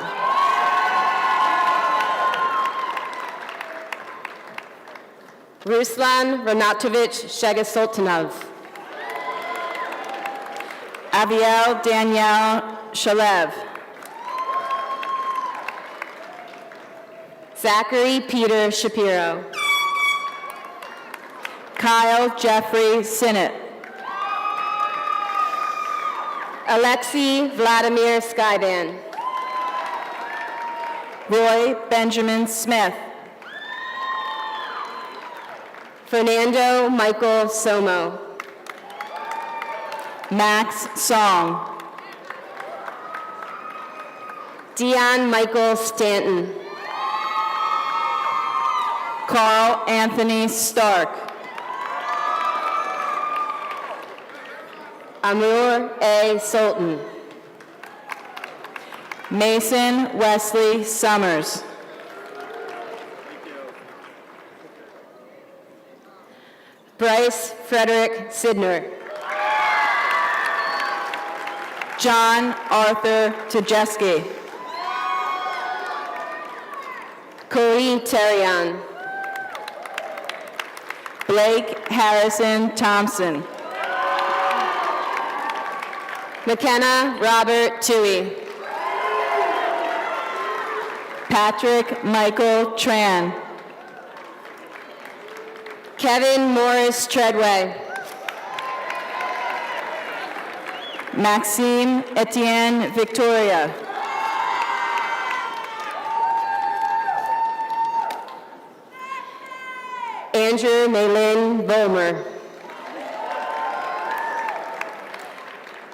Ruslan Renatovich Shegasultanov. Aviel Danielle Shalev. Zachary Peter Shapiro. Kyle Jeffrey Sinnott. Alexei Vladimir Skyban. Roy Benjamin Smith. Fernando Michael Somo. Max Song. Dion Michael Stanton. Carl Anthony Stark. Amur A. Sultan. Mason Wesley Summers. Bryce Frederick Sidner. John Arthur Tajeski. Cody Terrian. Blake Harrison Thompson. McKenna Robert Tui. Patrick Michael Tran. Kevin Morris Treadway. Maxime Etienne Victoria. Andrew Maylin Volmer.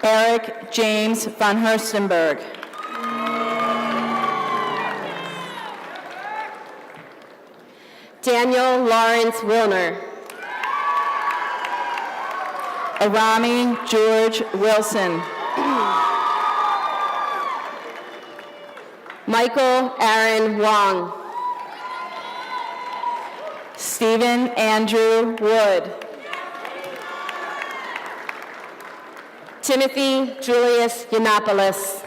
Eric James von Herstenberg. Daniel Lawrence Wilner. Arami George Wilson. Michael Aaron Wong. Stephen Andrew Wood. Timothy Julius Yiannopoulos.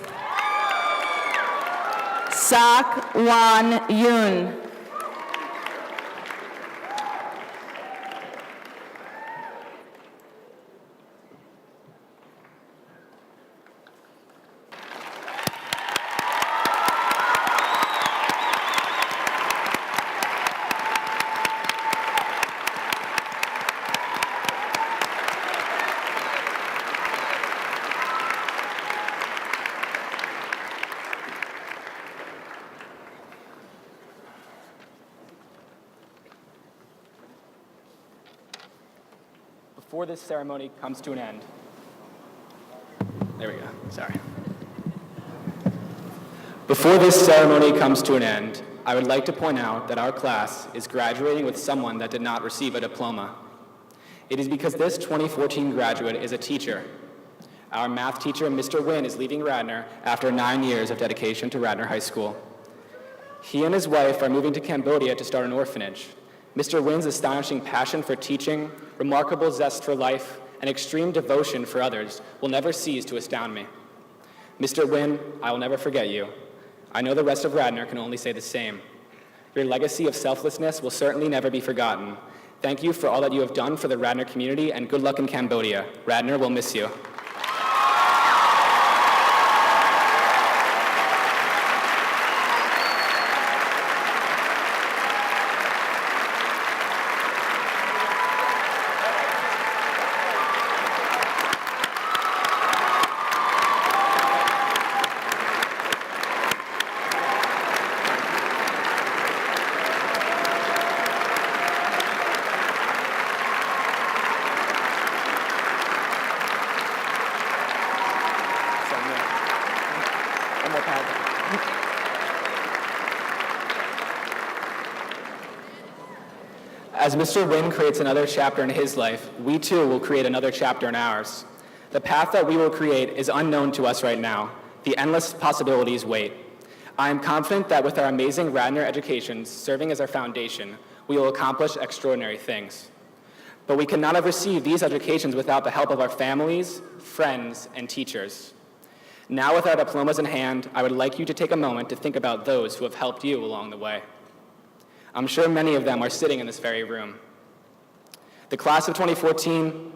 Sak Wan Yoon. Before this ceremony comes to an end. There we go, sorry. Before this ceremony comes to an end, I would like to point out that our class is graduating with someone that did not receive a diploma. It is because this 2014 graduate is a teacher. Our math teacher, Mr. Wynn, is leaving Radnor after 9 years of dedication to Radnor High School. He and his wife are moving to Cambodia to start an orphanage. Mr. Wynn's astonishing passion for teaching, remarkable zest for life, and extreme devotion for others will never cease to astound me. Mr. Wynn, I will never forget you. I know the rest of Radnor can only say the same. Your legacy of selflessness will certainly never be forgotten. Thank you for all that you have done for the Radnor community, and good luck in Cambodia. Radnor will miss you. As Mr. Wynn creates another chapter in his life, we too will create another chapter in ours. The path that we will create is unknown to us right now. The endless possibilities wait. I am confident that with our amazing Radnor educations serving as our foundation, we will accomplish extraordinary things. But we could not have received these educations without the help of our families, friends, and teachers. Now with our diplomas in hand, I would like you to take a moment to think about those who have helped you along the way. I'm sure many of them are sitting in this very room. The class of 2014,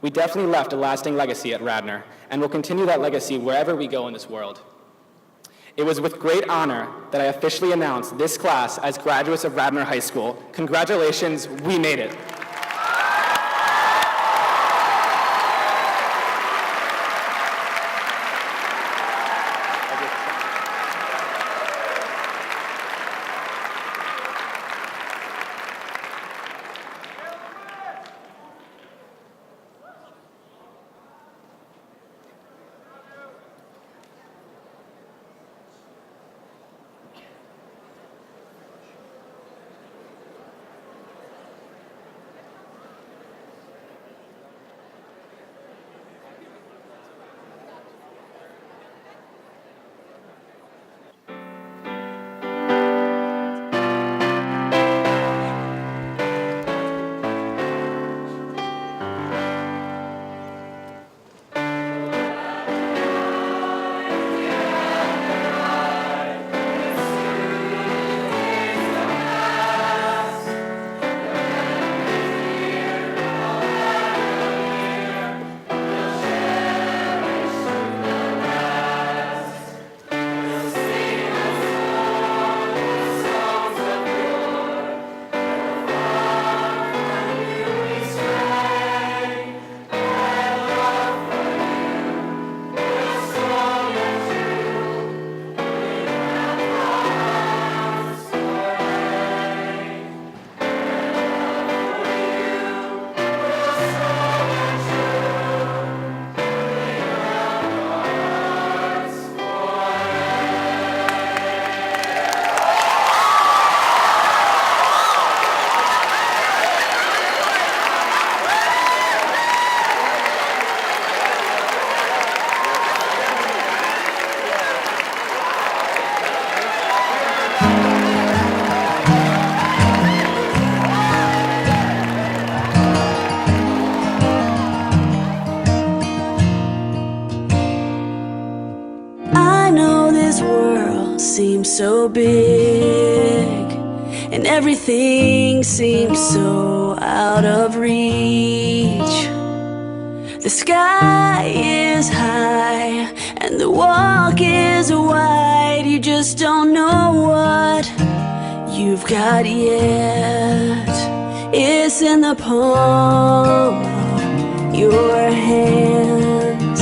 we definitely left a lasting legacy at Radnor, and will continue that legacy wherever we go in this world. It was with great honor that I officially announced this class as graduates of Radnor High School. Congratulations, we made it. So big, and everything seems so out of reach. The sky is high, and the walk is wide. You just don't know what you've got yet. It's in the palm of your hands.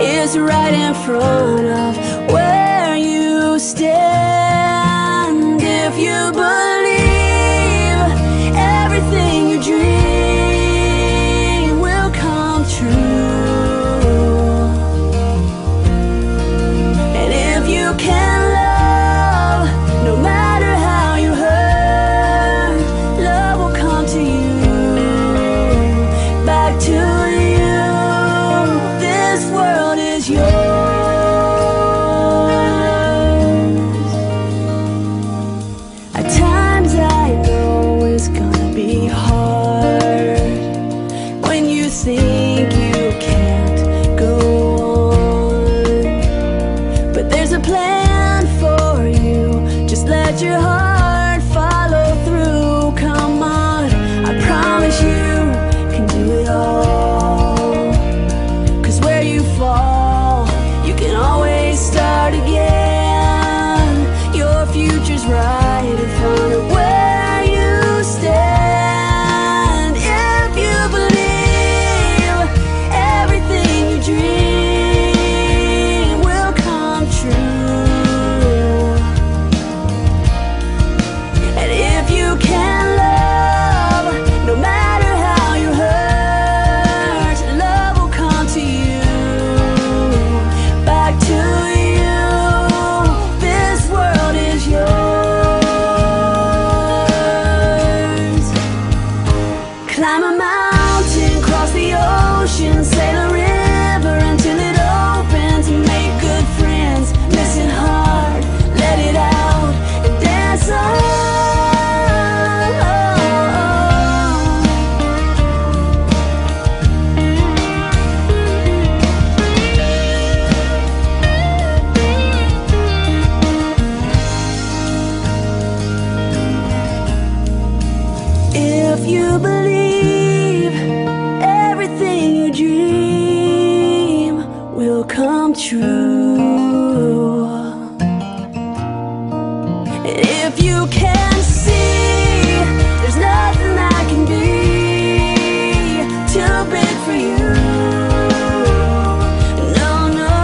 It's right in front of where you stand. If you believe everything you dream will come true, and if you can love, no matter how you hurt, love will come to you, back to you. This world is yours. Your heart follow through. Come on, I promise you can do it all. 'Cause where you fall, you can always start again. Your future's right in front of where you stand. If you believe everything you dream will come true. Back to you. come true. If you can see, there's nothing that can be too big for you. No, no.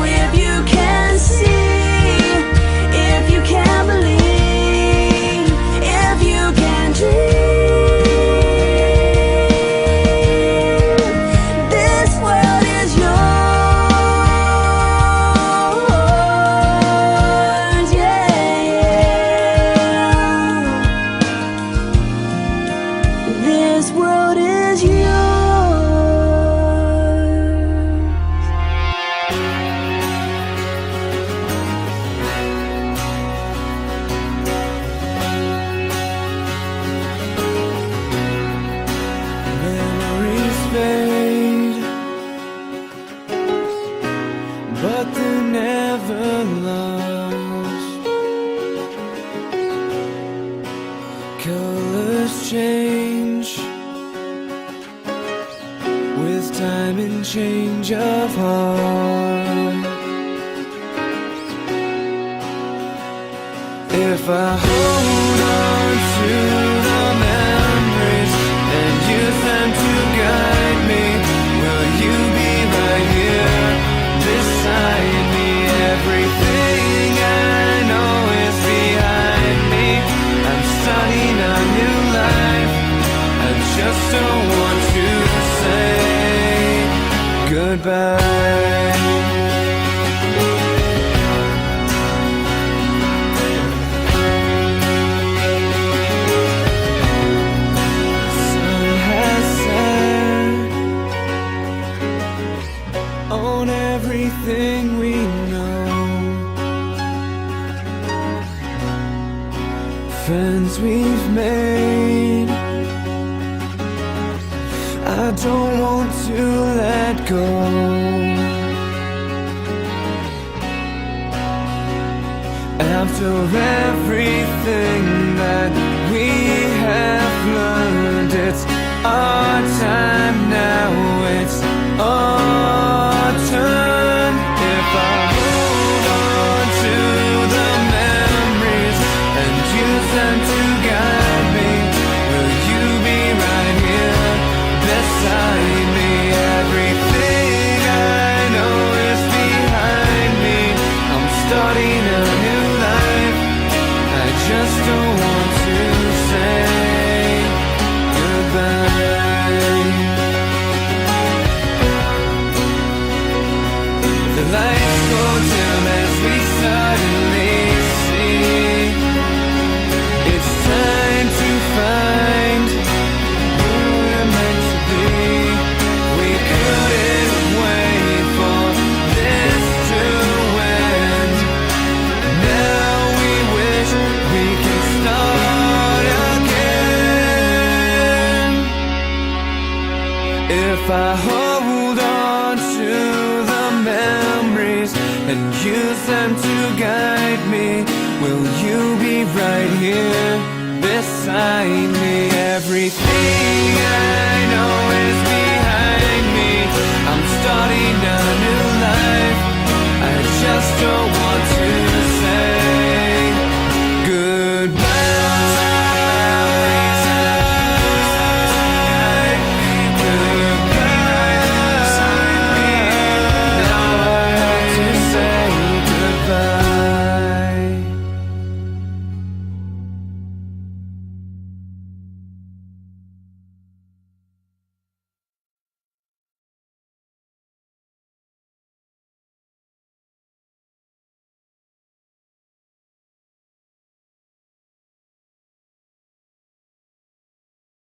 If you can see, if you can believe, if you can dream. Change of heart. If I hold on to the memories and use them to guide me, will you be right here beside me? Everything I know is behind me. I'm starting a new life. I just don't want to say goodbye. Sun has set on everything we know. Friends we've made, I don't want to let go. After everything that we have learned, it's our time now, it's our turn. If I hold on to the memories and use them to guide me, will you be right here beside me? Everything I know is behind me. I'm starting a new life. I just don't want to say goodbye. The lights go dim as we suddenly see it's time to find who we're meant to be. We couldn't wait for this to end. Now we wish we could start again. If I hold on to the memories and use them to guide me, will you be right here beside me? Everything I know is me.